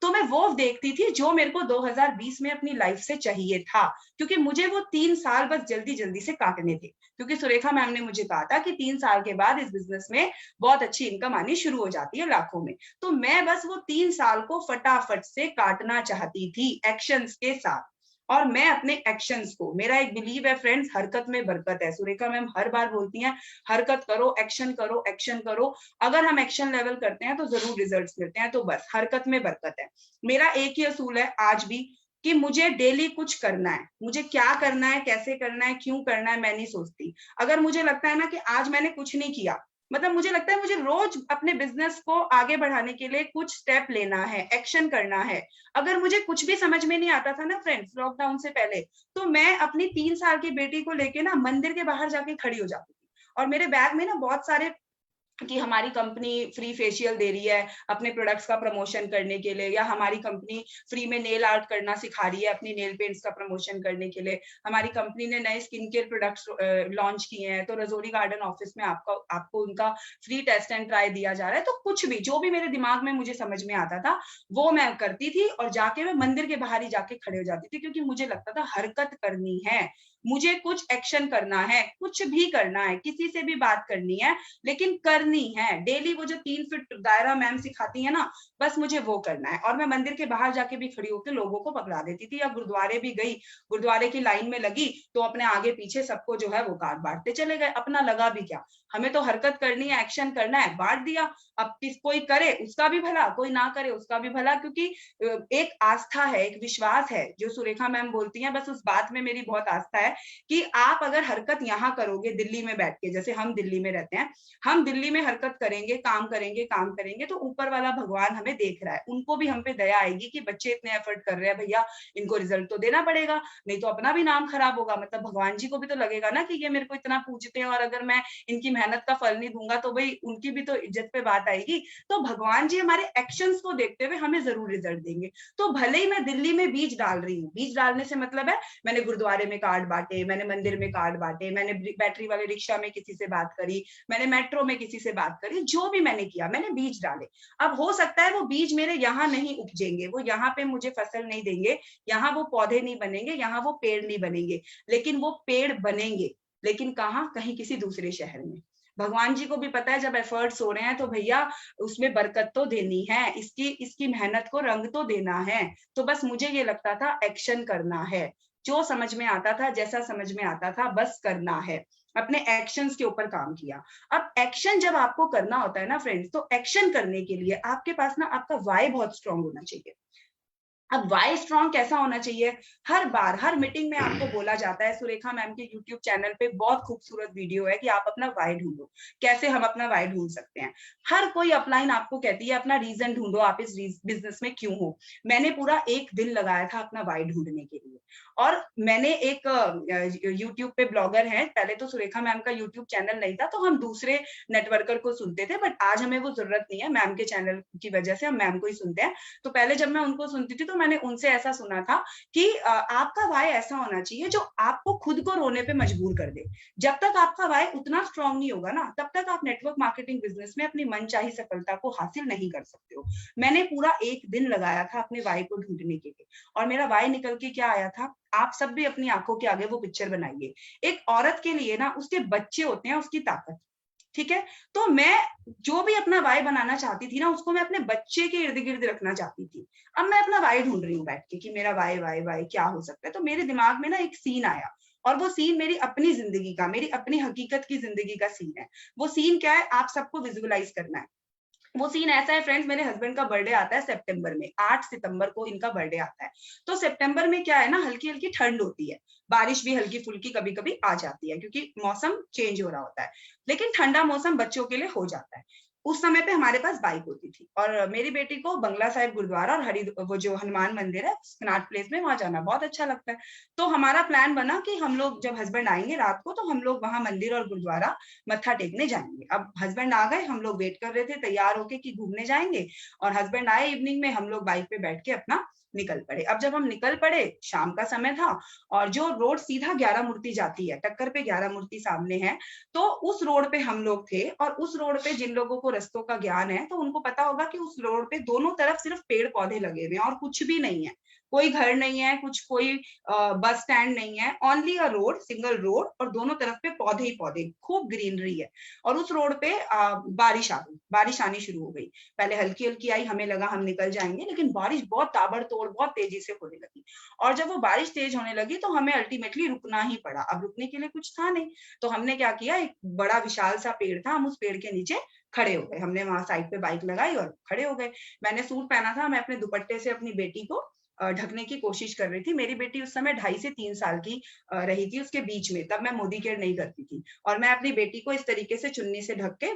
तो मैं वो देखती थी जो मेरे को 2020 में अपनी लाइफ से चाहिए था, क्योंकि मुझे वो 3 साल बस जल्दी जल्दी से काटने थे। क्योंकि सुरेखा मैम ने मुझे कहा था कि 3 साल के बाद इस बिजनेस में बहुत अच्छी इनकम आनी शुरू हो जाती है, लाखों में। तो मैं बस वो 3 साल को फटाफट से काटना चाहती थी एक्शंस के साथ। और मैं अपने एक्शंस को, मेरा एक बिलीव है फ्रेंड्स, हरकत में बरकत है। सुरेखा मैम हर बार बोलती हैं हरकत करो, एक्शन करो, एक्शन करो। अगर हम एक्शन लेवल करते हैं तो जरूर रिजल्ट्स मिलते हैं। तो बस हरकत में बरकत है। मेरा एक ही असूल है आज भी कि मुझे डेली कुछ करना है। मुझे क्या करना है, कैसे करना है, क्यों करना है, मैं नहीं सोचती। अगर मुझे लगता है ना कि आज मैंने कुछ नहीं किया, मतलब मुझे लगता है मुझे रोज अपने बिजनेस को आगे बढ़ाने के लिए कुछ स्टेप लेना है, एक्शन करना है। अगर मुझे कुछ भी समझ में नहीं आता था ना फ्रेंड्स लॉकडाउन से पहले, तो मैं अपनी 3 साल की बेटी को लेके ना मंदिर के बाहर जाके खड़ी हो जाती थी। और मेरे बैग में ना बहुत सारे कि हमारी कंपनी फ्री फेशियल दे रही है अपने प्रोडक्ट्स का प्रमोशन करने के लिए, या हमारी कंपनी फ्री में नेल आर्ट करना सिखा रही है अपनी नेल पेंट्स का प्रमोशन करने के लिए, हमारी कंपनी ने नए स्किन केयर प्रोडक्ट्स लॉन्च किए हैं, तो रजौरी गार्डन ऑफिस में आपको उनका फ्री टेस्ट एंड ट्राई दिया जा रहा है। तो कुछ भी जो भी मेरे दिमाग में मुझे समझ में आता था वो मैं करती थी, और जाके मैं मंदिर के बाहर ही जाके खड़े हो जाती थी, क्योंकि मुझे लगता था हरकत करनी है। मुझे कुछ एक्शन करना है, कुछ भी करना है, किसी से भी बात करनी है, लेकिन करनी है डेली। वो जो 3 फीट दायरा मैम सिखाती है ना, बस मुझे वो करना है। और मैं मंदिर के बाहर जाके भी खड़ी होकर लोगों को पकड़ा देती थी, या गुरुद्वारे भी गई, गुरुद्वारे की लाइन में लगी तो अपने आगे पीछे सबको जो है वो कार्ड बांटते चले गए। अपना लगा भी क्या, हमें तो हरकत करनी है, एक्शन करना है, बांट दिया। अब कोई करे उसका भी भला, कोई ना करे उसका भी भला, क्योंकि एक आस्था है, एक विश्वास है जो सुरेखा मैम बोलती हैं, बस उस बात में मेरी बहुत आस्था है कि आप अगर हरकत यहाँ करोगे दिल्ली में बैठ के, जैसे हम दिल्ली में रहते हैं, हम दिल्ली में हरकत करेंगे, काम करेंगे तो ऊपर वाला भगवान हमें देख रहा है, उनको भी हम पे दया आएगी कि बच्चे इतने एफर्ट कर रहे हैं, भैया इनको रिजल्ट तो देना पड़ेगा, नहीं तो अपना भी नाम खराब होगा। मतलब भगवान जी को भी तो लगेगा ना कि ये मेरे को इतना पूजते हैं और अगर मैं इनकी मेहनत का फल नहीं दूंगा तो भाई उनकी भी तो इज्जत पे बात आएगी। तो भगवान जी हमारे एक्शंस को देखते हुए हमें जरूर रिजल्ट देंगे। तो भले ही मैं दिल्ली में बीज डाल रही हूँ, बीज डालने से मतलब है मैंने गुरुद्वारे में कार्ड बांटे, मैंने मंदिर में कार्ड बांटे, मैंने बैटरी वाले रिक्शा में किसी से बात करी, मैंने मेट्रो में किसी से बात करी, जो भी मैंने किया, मैंने बीज डाले। अब हो सकता है वो बीज मेरे यहाँ नहीं उपजेंगे, वो यहाँ पे मुझे फसल नहीं देंगे, यहाँ वो पौधे नहीं बनेंगे, यहाँ वो पेड़ नहीं बनेंगे, लेकिन वो पेड़ बनेंगे। लेकिन कहाँ? कहीं किसी दूसरे शहर में। भगवान जी को भी पता है जब एफर्ट्स हो रहे हैं तो भैया उसमें बरकत तो देनी है, इसकी मेहनत को रंग तो देना है। तो बस मुझे ये लगता था एक्शन करना है, जो समझ में आता था, जैसा समझ में आता था, बस करना है। अपने एक्शंस के ऊपर काम किया। अब एक्शन जब आपको करना होता है ना फ्रेंड्स, तो एक्शन करने के लिए आपके पास ना आपका वाई बहुत स्ट्रांग होना चाहिए। अब वाई स्ट्रॉन्ग कैसा होना चाहिए? हर बार हर मीटिंग में आपको बोला जाता है, सुरेखा मैम के यूट्यूब चैनल पे बहुत खूबसूरत वीडियो है कि आप अपना वाई ढूंढो, कैसे हम अपना वाई ढूंढ सकते हैं। हर कोई अपलाइन आपको कहती है अपना रीजन ढूंढो, आप इस बिजनेस में क्यों हो। मैंने पूरा 1 दिन लगाया था अपना वाई ढूंढने के लिए। और मैंने एक यूट्यूब पे ब्लॉगर है, पहले तो सुरेखा मैम का यूट्यूब चैनल नहीं था तो हम दूसरे नेटवर्कर को सुनते थे, बट आज हमें वो जरूरत नहीं है, मैम के चैनल की वजह से हम मैम को ही सुनते हैं। तो पहले जब मैं उनको सुनती थी तो मैंने उनसे ऐसा सुना था कि आपका वाई ऐसा होना चाहिए जो आपको खुद को रोने पे मजबूर कर दे। जब तक आपका वाई उतना स्ट्रांग नहीं होगा ना, तब तक आप नेटवर्क मार्केटिंग बिजनेस में अपनी मनचाही सफलता को हासिल नहीं कर सकते हो। मैंने पूरा 1 दिन लगाया था अपने वाई को ढूंढने के लिए, और मेरा वाई निकल के क्या आया था, आप सब भी अपनी आंखों के आगे वो पिक्चर बनाइए। एक औरत के लिए ना उसके बच्चे होते हैं उसकी ताकत, ठीक है। तो मैं जो भी अपना वाई बनाना चाहती थी ना, उसको मैं अपने बच्चे के इर्द गिर्द रखना चाहती थी। अब मैं अपना वाई ढूंढ रही हूँ बैठ के कि मेरा वाई वाई वाई क्या हो सकता है। तो मेरे दिमाग में ना एक सीन आया, और वो सीन मेरी अपनी जिंदगी का, मेरी अपनी हकीकत की जिंदगी का सीन है। वो सीन क्या है, आप सबको विजुअलाइज करना है। वो सीन ऐसा है फ्रेंड्स, मेरे हस्बैंड का बर्थडे आता है सितंबर में, 8 सितंबर को इनका बर्थडे आता है। तो सितंबर में क्या है ना, हल्की हल्की ठंड होती है, बारिश भी हल्की फुल्की कभी कभी आ जाती है क्योंकि मौसम चेंज हो रहा होता है, लेकिन ठंडा मौसम बच्चों के लिए हो जाता है। उस समय पे हमारे पास बाइक होती थी, और मेरी बेटी को बंगला साहिब गुरुद्वारा और वो जो हनुमान मंदिर है कनाट प्लेस में, वहां जाना बहुत अच्छा लगता है। तो हमारा प्लान बना कि हम लोग जब हस्बैंड आएंगे रात को तो हम लोग वहां मंदिर और गुरुद्वारा मत्था टेकने जाएंगे। अब हस्बैंड आ गए, हम लोग वेट कर रहे थे तैयार होके कि घूमने जाएंगे, और हस्बैंड आए इवनिंग में, हम लोग बाइक पे बैठ के अपना निकल पड़े। अब जब हम निकल पड़े, शाम का समय था, और जो रोड सीधा 11 मूर्ति जाती है, टक्कर पे 11 मूर्ति सामने है, तो उस रोड पे हम लोग थे। और उस रोड पे जिन लोगों को रस्तों का ज्ञान है तो उनको पता होगा कि उस रोड पे दोनों तरफ सिर्फ पेड़ पौधे लगे हुए हैं और कुछ भी नहीं है, कोई घर नहीं है, कोई बस स्टैंड नहीं है, ओनली अ रोड, सिंगल रोड, और दोनों तरफ पे पौधे ही पौधे, खूब ग्रीनरी है। और उस रोड पे बारिश आ गई, बारिश आनी शुरू हो गई। पहले हल्की हल्की आई, हमें लगा हम निकल जाएंगे, लेकिन बारिश बहुत ताबड़तोड़, बहुत तेजी से होने लगी। और जब वो बारिश तेज होने लगी तो हमें अल्टीमेटली रुकना ही पड़ा। अब रुकने के लिए कुछ था नहीं, तो हमने क्या किया, एक बड़ा विशाल सा पेड़ था, हम उस पेड़ के नीचे खड़े हो गए। हमने वहां साइड पे बाइक लगाई और खड़े हो गए। मैंने सूट पहना था, मैं अपने दुपट्टे से अपनी बेटी को ढकने की कोशिश कर रही थी। मेरी बेटी उस समय 2.5 से 3 साल की रही थी उसके बीच में, तब मैं मोदी केयर नहीं करती थी, और मैं अपनी बेटी को इस तरीके से चुन्नी से ढक के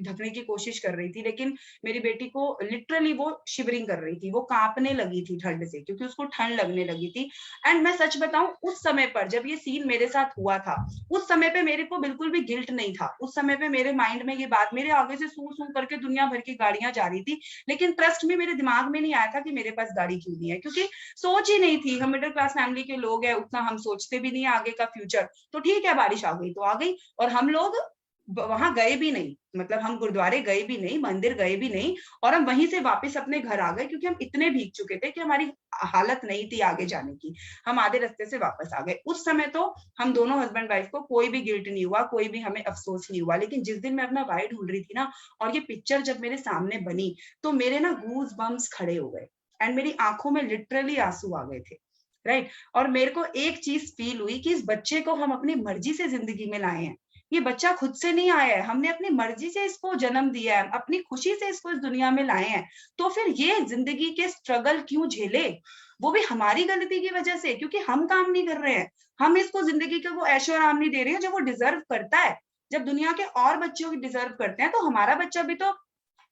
ढकने की कोशिश कर रही थी। लेकिन मेरी बेटी को लिटरली वो शिवरिंग कर रही थी, वो कांपने लगी थी ठंड से, क्योंकि उसको ठंड लगने लगी थी। एंड मैं सच बताऊं, उस समय पर जब ये सीन मेरे साथ हुआ था, उस समय पे मेरे को बिल्कुल भी गिल्ट नहीं था। उस समय पे मेरे माइंड में ये बात, मेरे आगे से सू सू करके दुनिया भर की गाड़ियां जा रही थी, लेकिन ट्रस्ट में मेरे दिमाग में नहीं आया था कि मेरे पास गाड़ी क्यों नहीं है, क्योंकि सोच ही नहीं थी। हम मिडिल क्लास फैमिली के लोग हैं, उतना हम सोचते भी नहीं है आगे का फ्यूचर। तो ठीक है, बारिश आ गई तो आ गई, और हम लोग वहां गए भी नहीं, मतलब हम गुरुद्वारे गए भी नहीं, मंदिर गए भी नहीं, और हम वहीं से वापस अपने घर आ गए क्योंकि हम इतने भीग चुके थे कि हमारी हालत नहीं थी आगे जाने की। हम आधे रास्ते से वापस आ गए। उस समय तो हम दोनों हस्बैंड वाइफ को कोई भी गिल्ट नहीं हुआ, कोई भी हमें अफसोस नहीं हुआ। लेकिन जिस दिन मैं अपना वाई ढूंढ रही थी ना, और ये पिक्चर जब मेरे सामने बनी, तो मेरे ना गूज बम्स खड़े हो गए एंड मेरी आंखों में लिटरली आंसू आ गए थे, राइट। और मेरे को एक चीज फील हुई कि इस बच्चे को हम अपनी मर्जी से जिंदगी में लाए हैं। ये बच्चा खुद से नहीं आया है, हमने अपनी मर्जी से इसको जन्म दिया है, अपनी खुशी से इसको इस दुनिया में लाए हैं। तो फिर ये जिंदगी के स्ट्रगल क्यों झेले, वो भी हमारी गलती की वजह से, क्योंकि हम काम नहीं कर रहे हैं। हम इसको जिंदगी का वो ऐशो आराम नहीं दे रहे हैं जो वो डिजर्व करता है। जब दुनिया के और बच्चों की डिजर्व करते हैं, तो हमारा बच्चा भी तो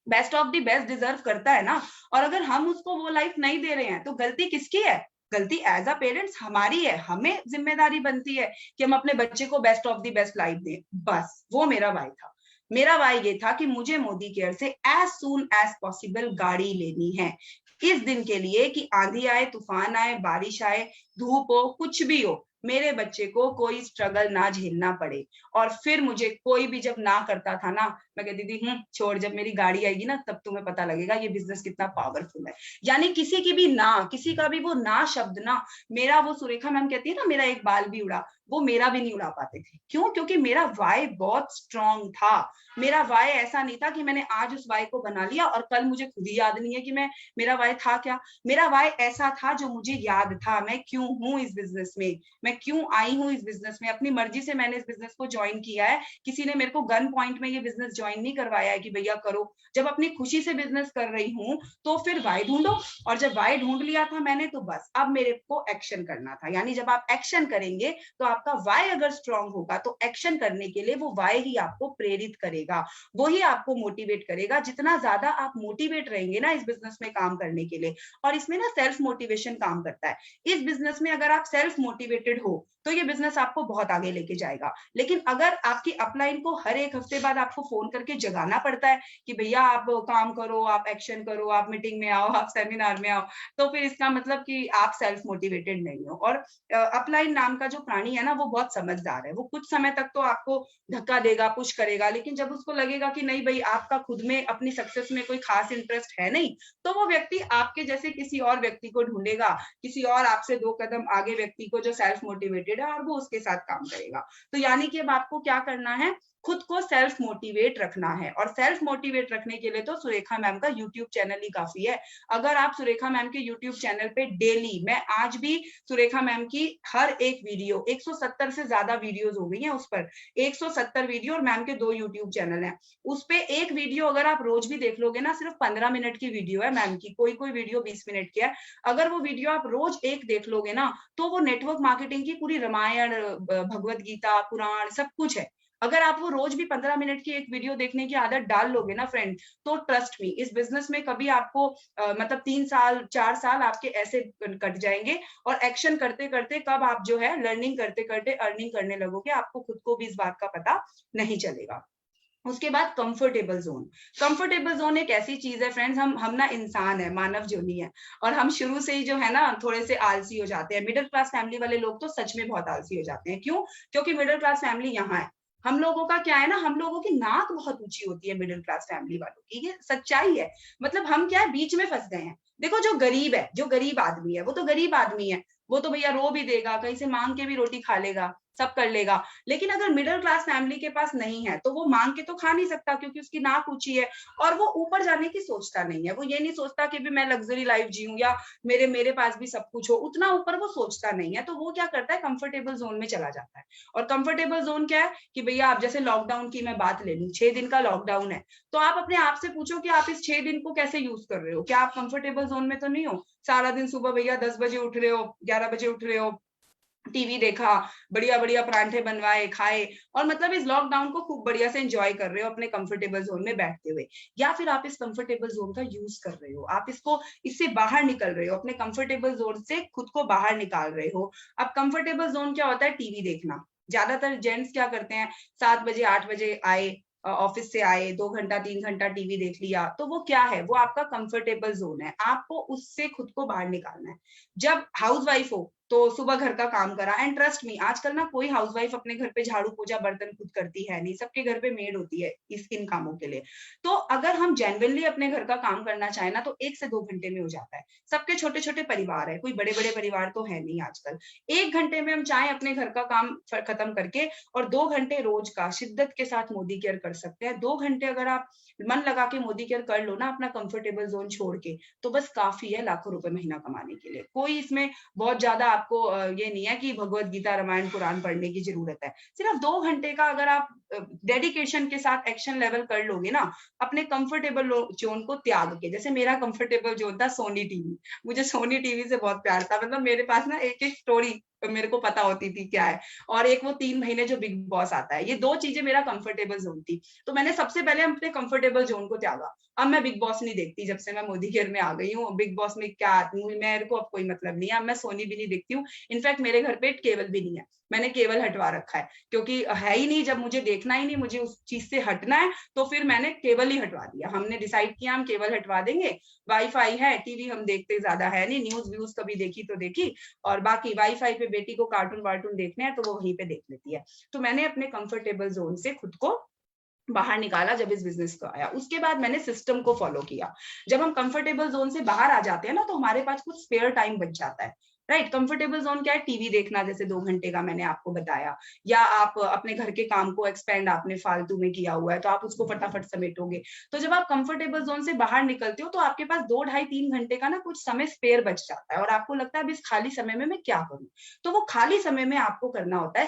best of the best deserve करता है ना। और अगर हम उसको वो लाइफ नहीं दे रहे हैं, तो गलती किसकी है? गलती एज अ पेरेंट्स हमारी है। हमें जिम्मेदारी बनती है कि हम अपने बच्चे को best of the best life दें। बस वो मेरा वाई था। मेरा वाई ये था कि मुझे मोदी केयर से एज सून एज पॉसिबल गाड़ी लेनी है, इस दिन के लिए कि आंधी आए, तूफान आए, बारिश आए, धूप हो, कुछ भी हो, मेरे बच्चे को कोई स्ट्रगल ना झेलना पड़े। और फिर मुझे कोई भी जब ना करता था ना, मैं कहती थी छोड़, जब मेरी गाड़ी आएगी ना तब तुम्हें पता लगेगा ये बिजनेस कितना पावरफुल है। यानी किसी की भी ना, किसी का भी वो ना शब्द ना, मेरा वो सुरेखा मैम कहती है ना, मेरा एक बाल भी उड़ा, वो मेरा भी नहीं उड़ा पाते थे। क्यों? क्योंकि मेरा वाई बहुत स्ट्रांग था। मेरा वाई ऐसा नहीं था कि मैंने आज उस वाई को बना लिया और कल मुझे खुद ही याद नहीं है कि मैं, मेरा वाई था क्या। मेरा वाई ऐसा था जो मुझे याद था, मैं क्यों हूँ इस बिजनेस में, मैं क्यों आई हूँ इस बिजनेस में। अपनी मर्जी से मैंने इस बिजनेस को ज्वाइन किया है, किसी ने मेरे को गन पॉइंट में ये बिजनेस ज्वाइन नहीं करवाया है कि भैया करो। जब अपनी खुशी से बिजनेस कर रही हूँ, तो फिर वाई ढूंढो। और जब वाई ढूंढ लिया था मैंने, तो बस अब मेरे को एक्शन करना था। यानी जब आप एक्शन करेंगे, तो आपका वाई अगर स्ट्रांग होगा, तो एक्शन करने के लिए वो वाई ही आपको प्रेरित करेगा, वो ही आपको मोटिवेट करेगा। जितना ज्यादा आप मोटिवेट रहेंगे ना इस बिजनेस में काम करने के लिए, और इसमें ना सेल्फ मोटिवेशन काम करता है। इस बिजनेस में अगर आप सेल्फ मोटिवेटेड हो, तो ये बिजनेस आपको बहुत आगे लेके जाएगा। लेकिन अगर आपकी अपलाइन को हर एक हफ्ते बाद आपको फोन करके जगाना पड़ता है कि भैया आप काम करो, आप एक्शन करो, आप मीटिंग में आओ, आप सेमिनार में आओ, तो फिर इसका मतलब कि आप सेल्फ मोटिवेटेड नहीं हो। और अपलाइन नाम का जो प्राणी है ना, वो बहुत समझदार है। वो कुछ समय तक तो आपको धक्का देगा, पुश करेगा, लेकिन जब उसको लगेगा कि नहीं भाई, आपका खुद में अपनी सक्सेस में कोई खास इंटरेस्ट है नहीं, तो वो व्यक्ति आपके जैसे किसी और व्यक्ति को ढूंढेगा, किसी और आपसे 2 कदम आगे व्यक्ति को जो सेल्फ मोटिवेटेड है, और वो उसके साथ काम करेगा। तो यानी कि अब आपको क्या करना है, खुद को सेल्फ मोटिवेट रखना है। और सेल्फ मोटिवेट रखने के लिए तो सुरेखा मैम का यूट्यूब चैनल ही काफी है। अगर आप सुरेखा मैम के यूट्यूब चैनल पे डेली, मैं आज भी सुरेखा मैम की हर एक वीडियो, 170 से ज्यादा वीडियोस हो गई हैं उस पर, 170 वीडियो, और मैम के 2 यूट्यूब चैनल हैं। उस पे एक वीडियो अगर आप रोज भी देख लोगे ना, सिर्फ 15 मिनट की वीडियो है मैम की, कोई कोई वीडियो 20 मिनट की है। अगर वो वीडियो आप रोज एक देख लोगे ना, तो वो नेटवर्क मार्केटिंग की पूरी रामायण, भगवत गीता, पुराण, सब कुछ है। अगर आप वो रोज भी 15 मिनट की एक वीडियो देखने की आदत डाल लोगे ना फ्रेंड, तो ट्रस्ट मी, इस बिजनेस में कभी आपको मतलब 3 साल 4 साल आपके ऐसे कट जाएंगे, और एक्शन करते करते कब आप जो है लर्निंग करते करते अर्निंग करने लगोगे, आपको खुद को भी इस बात का पता नहीं चलेगा। उसके बाद कंफर्टेबल जोन। कंफर्टेबल जोन एक ऐसी चीज है फ्रेंड्स, हम ना इंसान है, मानव जोनी है, और हम शुरू से ही जो है ना थोड़े से आलसी हो जाते हैं। मिडिल क्लास फैमिली वाले लोग तो सच में बहुत आलसी हो जाते हैं। क्यों? क्योंकि मिडिल क्लास फैमिली यहाँ है। हम लोगों का क्या है ना, हम लोगों की नाक बहुत ऊंची होती है मिडिल क्लास फैमिली वालों की, ये सच्चाई है। मतलब हम क्या है, बीच में फंस गए हैं। देखो जो गरीब है, जो गरीब आदमी है, वो तो गरीब आदमी है, वो तो भैया रो भी देगा, कहीं से मांग के भी रोटी खा लेगा, सब कर लेगा। लेकिन अगर मिडिल क्लास फैमिली के पास नहीं है, तो वो मांग के तो खा नहीं सकता, क्योंकि उसकी नाक ऊंची है, और वो ऊपर जाने की सोचता नहीं है। वो ये नहीं सोचता कि भी मैं लग्जरी लाइफ जीऊं, या मेरे पास भी सब कुछ हो, उतना ऊपर वो सोचता नहीं है। तो वो क्या करता है, कंफर्टेबल जोन में चला जाता है। और कंफर्टेबल जोन क्या है कि भैया, आप जैसे लॉकडाउन की मैं बात ले लूं, 6 दिन का लॉकडाउन है, तो आप अपने आप से पूछो कि आप इस 6 दिन को कैसे यूज कर रहे हो। क्या आप कंफर्टेबल जोन में तो नहीं हो? सारा दिन सुबह भैया 10 बजे उठ रहे हो, 11 बजे उठ रहे हो, टीवी देखा, बढ़िया बढ़िया परांठे बनवाए, खाए, और मतलब इस लॉकडाउन को खूब बढ़िया से एंजॉय कर रहे हो अपने कंफर्टेबल जोन में बैठते हुए। या फिर आप इस कंफर्टेबल जोन का यूज कर रहे हो, आप इससे बाहर निकल रहे हो, अपने कंफर्टेबल जोन से खुद को बाहर निकाल रहे हो। अब कंफर्टेबल जोन क्या होता है? टीवी देखना। ज्यादातर जेंट्स क्या करते हैं, 7 बजे 8 बजे आए, ऑफिस से आए, 2 घंटा 3 घंटा टीवी देख लिया, तो वो क्या है, वो आपका कंफर्टेबल जोन है। आपको उससे खुद को बाहर निकालना है। जब हाउस वाइफ हो, तो सुबह घर का काम करा। एंड ट्रस्ट मी, आजकल ना कोई हाउसवाइफ अपने घर पे झाड़ू पोछा बर्तन खुद करती है नहीं, सबके घर पे मेड होती है इन कामों के लिए। तो अगर हम जेन्युइनली अपने घर का काम करना चाहे ना तो 1 से 2 घंटे में हो जाता है। सबके छोटे छोटे परिवार है, कोई बड़े बड़े परिवार तो है नहीं आजकल। 1 घंटे में हम चाहे अपने घर का काम खत्म करके और 2 घंटे रोज का शिद्दत के साथ मोदी केयर कर सकते हैं। 2 घंटे अगर आप मन लगा के मोदी केयर कर लो ना अपना कंफर्टेबल जोन छोड़ के, तो बस काफी है लाखों रुपए महीना कमाने के लिए। कोई इसमें बहुत ज्यादा आपको ये नहीं है कि भगवत गीता रामायण कुरान पढ़ने की जरूरत है। सिर्फ 2 घंटे का अगर आप डेडिकेशन के साथ एक्शन लेवल कर लोगे ना, अपने कंफर्टेबल जोन को त्याग के। जैसे मेरा कंफर्टेबल जोन था सोनी टीवी, मुझे सोनी टीवी से बहुत प्यार था। मतलब मेरे पास ना एक एक स्टोरी मेरे को पता होती थी क्या है, और एक वो 3 महीने जो बिग बॉस आता है, ये 2 चीजें मेरा कंफर्टेबल जोन थी। तो मैंने सबसे पहले अपने कंफर्टेबल जोन को त्यागा। अब मैं बिग बॉस नहीं देखती, जब से मैं मोदी केयर में आ गई हूँ। बिग बॉस में क्या मेरे को अब कोई मतलब नहीं है। अब मैं सोनी भी नहीं देखती हूँ। इनफैक्ट मेरे घर पे केबल भी नहीं है, मैंने केबल हटवा रखा है, क्योंकि है ही नहीं। जब मुझे देखना ही नहीं, मुझे उस चीज से हटना है, तो फिर मैंने केबल ही हटवा दिया। हमने डिसाइड किया हम केबल हटवा देंगे, वाईफाई है, टीवी हम देखते ज्यादा है नहीं, न्यूज व्यूज कभी देखी तो देखी, और बाकी वाईफाई पे बेटी को कार्टून वार्टून देखने हैं तो वो वहीं पे देख लेती है। तो मैंने अपने कंफर्टेबल जोन से खुद को बाहर निकाला जब इस बिजनेस को आया। उसके बाद मैंने सिस्टम को फॉलो किया। जब हम कंफर्टेबल जोन से बाहर आ जाते हैं ना, तो हमारे पास कुछ स्पेयर टाइम बच जाता है। राइट, कंफर्टेबल जोन क्या है? टीवी देखना, जैसे 2 घंटे का मैंने आपको बताया, या आप अपने घर के काम को एक्सपेंड आपने फालतू में किया हुआ है तो आप उसको फटाफट समेटोगे। तो जब आप कंफर्टेबल जोन से बाहर निकलते हो तो आपके पास 2 ढाई 3 घंटे का ना कुछ समय स्पेयर बच जाता है, और आपको लगता है अब इस खाली समय में मैं क्या करूं। तो वो खाली समय में आपको करना होता है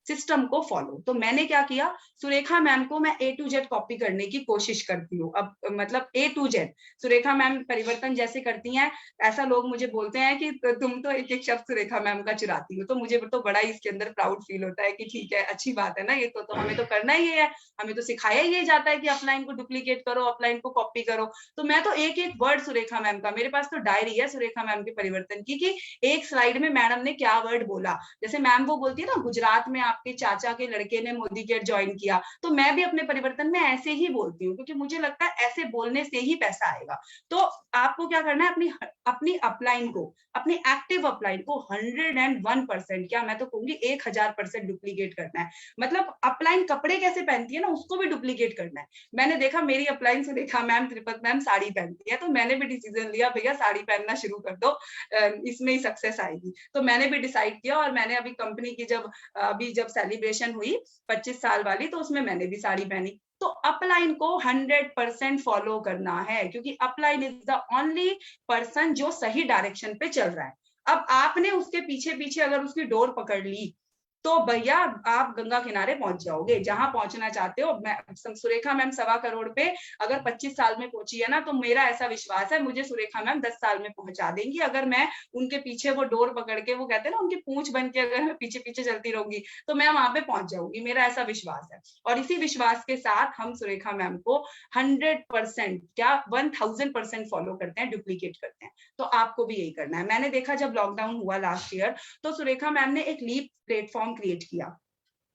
सिस्टम को फॉलो। तो मैंने क्या किया, सुरेखा मैम को मैं A to Z कॉपी करने की कोशिश करती हूँ। अब मतलब A to Z Surekha ma'am परिवर्तन जैसे करती हैं, ऐसा लोग मुझे बोलते हैं कि तुम तो एक एक शब्द सुरेखा मैम का चुराती हो। तो मुझे तो बड़ा ही इसके अंदर प्राउड फील होता है कि ठीक है, अच्छी बात है ना, ये तो हमें तो करना ही है, हमें तो सिखाया ही जाता है कि अपलाइन को डुप्लीकेट करो, अपलाइन को कॉपी करो। तो मैं तो एक एक वर्ड सुरेखा मैम का, मेरे पास तो डायरी है सुरेखा मैम के परिवर्तन की, कि एक स्लाइड में मैडम ने क्या वर्ड बोला। जैसे मैम वो बोलती है ना, गुजरात में आपके चाचा के लड़के ने मोदी केयर ज्वाइन किया, तो मैं भी अपने परिवर्तन में ऐसे ही बोलती हूँ, क्योंकि मुझे लगता है ऐसे बोलने से ही पैसा आएगा। तो आपको क्या करना है, अपनी अपलाइन को, अपनी एक्टिव अपलाइन को 101%, क्या मैं तो कहूंगी 1000% डुप्लीकेट करना है। मतलब अपलाइन कपड़े कैसे पहनती है ना, उसको भी डुप्लीकेट करना है। मैंने देखा मेरी अपलाइन से, देखा मैम त्रिपत मैम साड़ी पहनती है, तो मैंने भी डिसीजन लिया, भैया साड़ी पहनना शुरू कर दो, इसमें ही सक्सेस आएगी। तो मैंने भी डिसाइड किया, और मैंने अभी कंपनी की जब सेलिब्रेशन हुई 25 साल वाली, तो उसमें मैंने भी साड़ी पहनी। तो अपलाइन को 100% फॉलो करना है, क्योंकि upline is the only person जो सही डायरेक्शन पे चल रहा है। अब आपने उसके पीछे पीछे अगर उसकी डोर पकड़ ली, तो भैया आप गंगा किनारे पहुंच जाओगे, जहां पहुंचना चाहते हो। सुरेखा मैम 1.25 करोड़ पे अगर 25 साल में पहुंची है ना, तो मेरा ऐसा विश्वास है मुझे सुरेखा मैम 10 साल में पहुंचा देंगी, अगर मैं उनके पीछे वो डोर पकड़ के, वो कहते हैं ना उनकी पूंछ बन के अगर मैं पीछे पीछे चलती रहूंगी, तो मैं वहां पे पहुंच जाऊंगी। मेरा ऐसा विश्वास है, और इसी विश्वास के साथ हम सुरेखा मैम को 100% क्या 1000% फॉलो करते हैं, डुप्लीकेट करते हैं। तो आपको भी यही करना है। मैंने देखा जब लॉकडाउन हुआ लास्ट ईयर, तो सुरेखा मैम ने एक लीप प्लेटफॉर्म क्रिएट किया,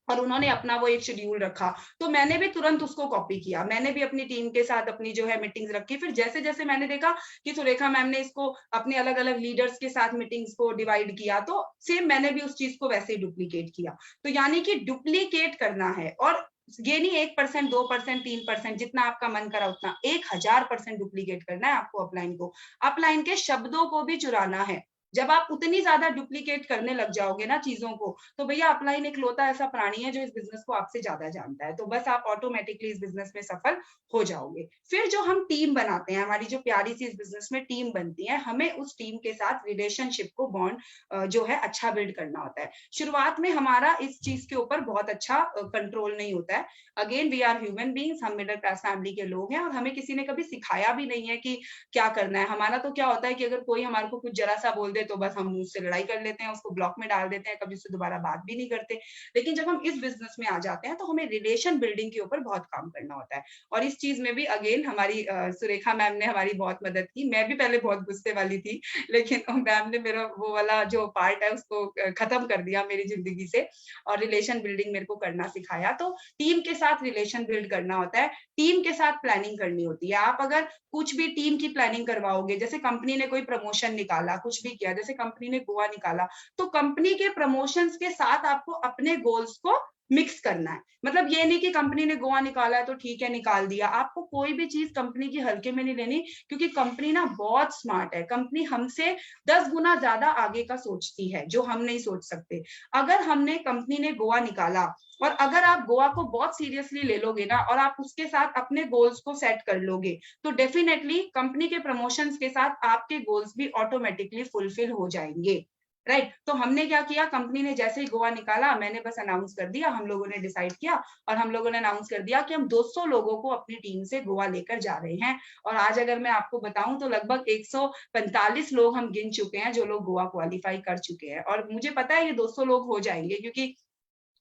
और उन्होंने अपना वो एक शेड्यूल रखा, तो मैंने भी तुरंत उसको कॉपी किया। मैंने भी अपनी टीम के साथ अपनी जो है मीटिंग्स रखी। फिर जैसे जैसे मैंने देखा कि सुरेखा मैम ने इसको अपने अलग अलग लीडर्स के साथ मीटिंग्स को डिवाइड किया, तो सेम मैंने भी उस चीज को वैसे ही डुप्लीकेट किया। तो यानी कि डुप्लीकेट करना है, और ये नहीं 1%, 2%, 3%, जितना आपका मन करा उतना, 1000% डुप्लीकेट करना है आपको अपलाइन को। अपलाइन के शब्दों को भी चुराना है। जब आप उतनी ज्यादा डुप्लीकेट करने लग जाओगे ना चीजों को, तो भैया अपलाइन एक लौता ऐसा प्राणी है जो इस बिजनेस को आपसे ज्यादा जानता है, तो बस आप ऑटोमेटिकली इस बिजनेस में सफल हो जाओगे। फिर जो हम टीम बनाते हैं, हमारी जो प्यारी सी इस बिजनेस में टीम बनती है, हमें उस टीम के साथ रिलेशनशिप को बॉन्ड जो है अच्छा बिल्ड करना होता है। शुरुआत में हमारा इस चीज के ऊपर बहुत अच्छा कंट्रोल नहीं होता है। Again we are human beings, हम मिडिल क्लास फैमिली के लोग हैं, और हमें किसी ने कभी सिखाया भी नहीं है कि क्या करना है। हमारा तो क्या होता है कि अगर कोई हमारे को कुछ जरा सा बोल दे, तो बस हम उससे लड़ाई कर लेते हैं, उसको ब्लॉक में डाल देते हैं, कभी उससे दोबारा बात भी नहीं करते। लेकिन जब हम इस बिजनेस में आ जाते हैं, तो हमें रिलेशन बिल्डिंग के ऊपर बहुत काम करना होता है। और इस चीज में भी अगेन हमारी सुरेखा मैम ने हमारी बहुत मदद की। मैं भी पहले बहुत गुस्से वाली थी, लेकिन मैम ने मेरा वो वाला जो पार्ट है उसको खत्म कर दिया मेरी जिंदगी से, और रिलेशन बिल्डिंग मेरे को करना सिखाया। तो टीम के साथ रिलेशन बिल्ड करना होता है, टीम के साथ प्लानिंग करनी होती है। आप अगर कुछ भी टीम की प्लानिंग करवाओगे, जैसे कंपनी ने कोई प्रमोशन निकाला, कुछ भी किया, किया, जैसे कंपनी ने गोवा निकाला, तो कंपनी के प्रमोशंस के साथ आपको अपने गोल्स को मिक्स करना है। मतलब ये नहीं कि कंपनी ने गोवा निकाला है तो ठीक है निकाल दिया, आपको कोई भी चीज कंपनी की हल्के में नहीं लेनी, क्योंकि कंपनी ना बहुत स्मार्ट है, कंपनी हमसे 10 गुना ज्यादा आगे का सोचती है जो हम नहीं सोच सकते। अगर हमने कंपनी ने गोवा निकाला और अगर आप गोवा को बहुत सीरियसली ले लोगे ना और आप उसके साथ अपने गोल्स को सेट कर लोगे, तो डेफिनेटली कंपनी के प्रमोशंस के साथ आपके गोल्स भी ऑटोमेटिकली फुलफिल हो जाएंगे। राइट, तो हमने क्या किया, कंपनी ने जैसे ही गोवा निकाला, मैंने बस अनाउंस कर दिया, हम लोगों ने डिसाइड किया और हम लोगों ने अनाउंस कर दिया कि हम 200 लोगों को अपनी टीम से गोवा लेकर जा रहे हैं। और आज अगर मैं आपको बताऊं तो लगभग 145 लोग हम गिन चुके हैं जो लोग गोवा क्वालिफाई कर चुके हैं, और मुझे पता है ये 200 लोग हो जाएंगे, क्योंकि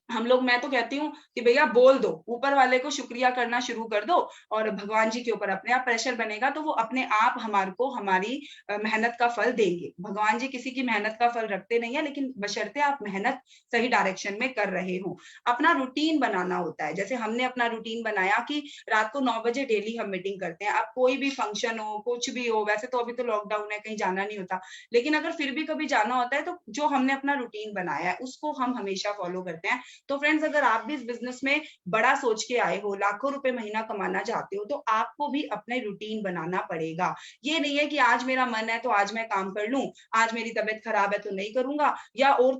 हम लोग, मैं तो कहती हूँ कि भैया बोल दो, ऊपर वाले को शुक्रिया करना शुरू कर दो और भगवान जी के ऊपर अपने आप प्रेशर बनेगा तो वो अपने आप हमारे को हमारी मेहनत का फल देंगे। भगवान जी किसी की मेहनत का फल रखते नहीं है, लेकिन बशर्ते आप मेहनत सही डायरेक्शन में कर रहे हो। अपना रूटीन बनाना होता है, जैसे हमने अपना रूटीन बनाया कि रात को 9 बजे डेली हम मीटिंग करते हैं। अब कोई भी फंक्शन हो, कुछ भी हो, वैसे तो अभी तो लॉकडाउन है, कहीं जाना नहीं होता, लेकिन अगर फिर भी कभी जाना होता है तो जो हमने अपना रूटीन बनाया है उसको हम हमेशा फॉलो करते हैं। तो फ्रेंड्स, अगर आप भी इस बिजनेस में बड़ा सोच के आए हो, लाखों रुपए महीना कमाना चाहते हो, तो आपको भी अपने रूटीन बनाना पड़ेगा। ये नहीं है कि आज मेरा मन है तो आज मैं काम कर लूं, आज मेरी तबीयत खराब है तो नहीं करूंगा। या और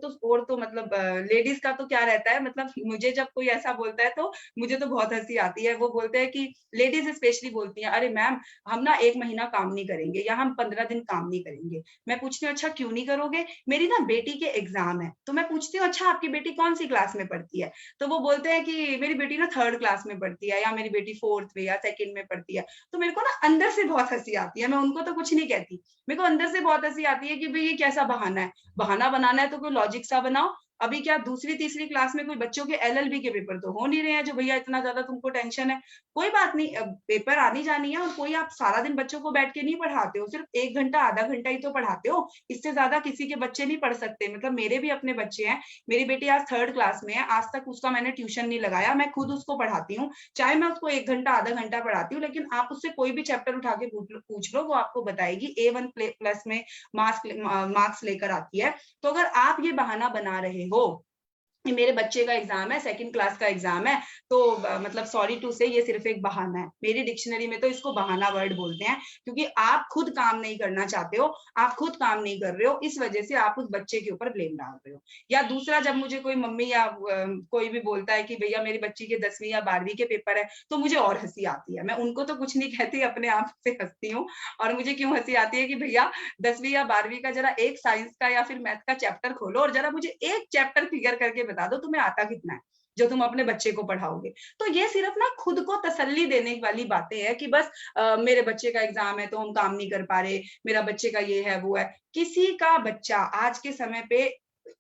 तो मतलब लेडीज का तो क्या रहता है, मतलब मुझे जब कोई ऐसा बोलता है तो मुझे तो बहुत हंसी आती है। वो बोलते हैं कि लेडीज स्पेशली बोलती हैं, अरे मैम हम ना 1 महीना काम नहीं करेंगे या हम 15 दिन काम नहीं करेंगे। मैं पूछती हूँ अच्छा क्यों नहीं करोगे? मेरी ना बेटी के एग्जाम है। तो मैं पूछती हूँ अच्छा आपकी बेटी कौन सी क्लास में पढ़ती है? तो वो बोलते हैं कि मेरी बेटी ना 3rd क्लास में पढ़ती है या मेरी बेटी 4th में या 2nd में पढ़ती है। तो मेरे को ना अंदर से बहुत हंसी आती है, मैं उनको तो कुछ नहीं कहती, मेरे को अंदर से बहुत हंसी आती है कि भाई ये कैसा बहाना है, बहाना बनाना है तो कोई लॉजिक सा बनाओ। अभी क्या 2री 3री क्लास में कोई बच्चों के LLB के पेपर तो हो नहीं रहे हैं जो भैया इतना ज्यादा तुमको टेंशन है। कोई बात नहीं, पेपर आनी जानी है, और कोई आप सारा दिन बच्चों को बैठ के नहीं पढ़ाते हो, सिर्फ 1 घंटा आधा घंटा ही तो पढ़ाते हो, इससे ज्यादा किसी के बच्चे नहीं पढ़ सकते। मतलब मेरे भी अपने बच्चे हैं, मेरी बेटी आज 3rd क्लास में है, आज तक उसका मैंने ट्यूशन नहीं लगाया, मैं खुद उसको पढ़ाती हूँ, चाहे मैं उसको 1 घंटा आधा घंटा पढ़ाती हूँ, लेकिन आप उससे कोई भी चैप्टर उठा के पूछ लो, वो आपको बताएगी A1 प्लस में मार्क्स लेकर आती है। तो अगर आप ये बहाना बना रहे हो मेरे बच्चे का एग्जाम है, 2nd क्लास का एग्जाम है, तो मतलब सॉरी टू से ये सिर्फ एक बहाना है। मेरी डिक्शनरी में तो इसको बहाना वर्ड बोलते हैं, क्योंकि आप खुद काम नहीं करना चाहते हो, आप खुद काम नहीं कर रहे हो, इस वजह से आप उस बच्चे के ऊपर ब्लेम डाल रहे हो। या दूसरा, जब मुझे कोई मम्मी या कोई भी बोलता है कि भैया मेरी बच्ची के 10वीं या 12वीं के पेपर है, तो मुझे और हंसी आती है। मैं उनको तो कुछ नहीं कहती, अपने आप से हंसती हूँ। और मुझे क्यों हंसी आती है कि भैया 10वीं या 12वीं का जरा एक साइंस का या फिर मैथ का चैप्टर खोलो और जरा मुझे एक चैप्टर क्लियर करके बता दो तुम्हें आता कितना है जो तुम अपने बच्चे को पढ़ाओगे। तो ये सिर्फ ना खुद को तसल्ली देने वाली बातें हैं कि बस मेरे बच्चे का एग्जाम है तो हम काम नहीं कर पा रहे, मेरा बच्चे का ये है वो है। किसी का बच्चा आज के समय पे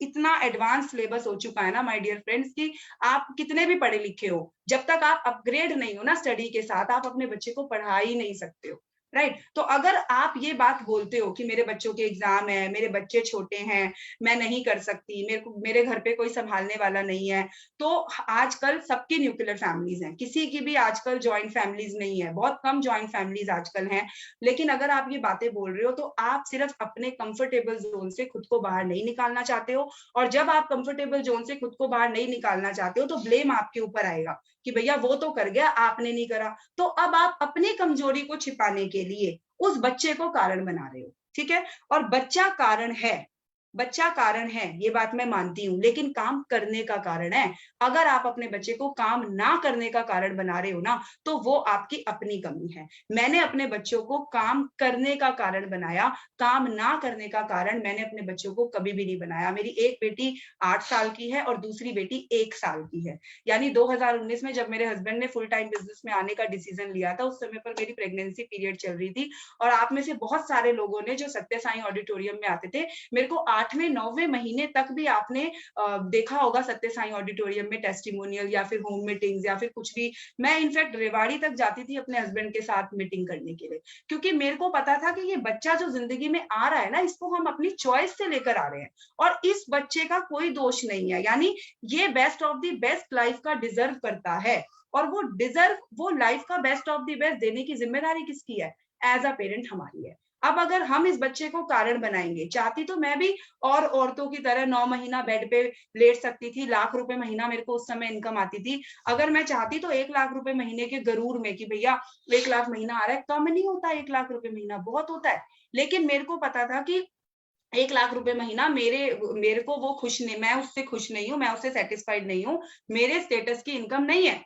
इतना एडवांस सिलेबस हो चुका है ना माय डियर फ्रेंड्स, कि आप कितने भी पढ़े लिखे हो, जब तक आप अपग्रेड नहीं हो ना स्टडी के साथ, आप अपने बच्चे को पढ़ा ही नहीं सकते हो। राइट, तो अगर आप ये बात बोलते हो कि मेरे बच्चों के एग्जाम है, मेरे बच्चे छोटे हैं, मैं नहीं कर सकती, मेरे घर पे कोई संभालने वाला नहीं है, तो आजकल सबकी न्यूक्लियर फैमिलीज हैं, किसी की भी आजकल जॉइंट फैमिलीज नहीं है, बहुत कम जॉइंट फैमिलीज आजकल हैं। लेकिन अगर आप ये बातें बोल रहे हो तो आप सिर्फ अपने कंफर्टेबल जोन से खुद को बाहर नहीं निकालना चाहते हो, और जब आप कंफर्टेबल जोन से खुद को बाहर नहीं निकालना चाहते हो तो ब्लेम आपके ऊपर आएगा कि भैया वो तो कर गया, आपने नहीं करा। तो अब आप अपनी कमजोरी को छिपाने के लिए उस बच्चे को कारण बना रहे हो, ठीक है? और बच्चा कारण है, बच्चा कारण है, ये बात मैं मानती हूँ, लेकिन काम करने का कारण है। अगर आप अपने बच्चे को काम ना करने का कारण बना रहे हो ना, तो वो आपकी अपनी कमी है। मैंने अपने बच्चों को काम करने का कारण बनाया, काम ना करने का कारण मैंने अपने बच्चों को कभी भी नहीं बनाया। मेरी एक बेटी 8 साल की है और दूसरी बेटी 1 साल की है। यानी 2019 में जब मेरे हस्बैंड ने फुल टाइम बिजनेस में आने का डिसीजन लिया था, उस समय पर मेरी प्रेगनेंसी पीरियड चल रही थी, और आप में से बहुत सारे लोगों ने जो सत्य साई ऑडिटोरियम में आते थे, मेरे को 8वें 9वें महीने तक भी आपने देखा होगा सत्य साई ऑडिटोरियम में टेस्टिमोनियल या फिर होम मीटिंग्स या फिर कुछ भी। मैं इनफैक्ट रेवाड़ी तक जाती थी अपने हस्बैंड के साथ मीटिंग करने के लिए, क्योंकि मेरे को पता था कि ये बच्चा जो जिंदगी में आ रहा है ना, इसको हम अपनी चॉइस से लेकर आ रहे हैं, और इस बच्चे का कोई दोष नहीं है। यानी ये best of the best life का डिजर्व करता है, और वो लाइफ का बेस्ट ऑफ द बेस्ट देने की जिम्मेदारी किसकी है? एज अ पेरेंट हमारी है। अब अगर हम इस बच्चे को कारण बनाएंगे, चाहती तो मैं भी और औरतों की तरह 9 महीना बेड पे लेट सकती थी, लाख रुपए महीना मेरे को उस समय इनकम आती थी। अगर मैं चाहती तो 1 लाख रुपए महीने के गरूर में कि भैया 1 लाख महीना आ रहा है, कम नहीं होता 1 लाख रुपए महीना, बहुत होता है। लेकिन मेरे को पता था कि 1 लाख रुपए महीना मेरे को वो खुश नहीं, मैं उससे खुश नहीं हूँ, मैं उससे सेटिस्फाइड नहीं हूँ, मेरे स्टेटस की इनकम नहीं है,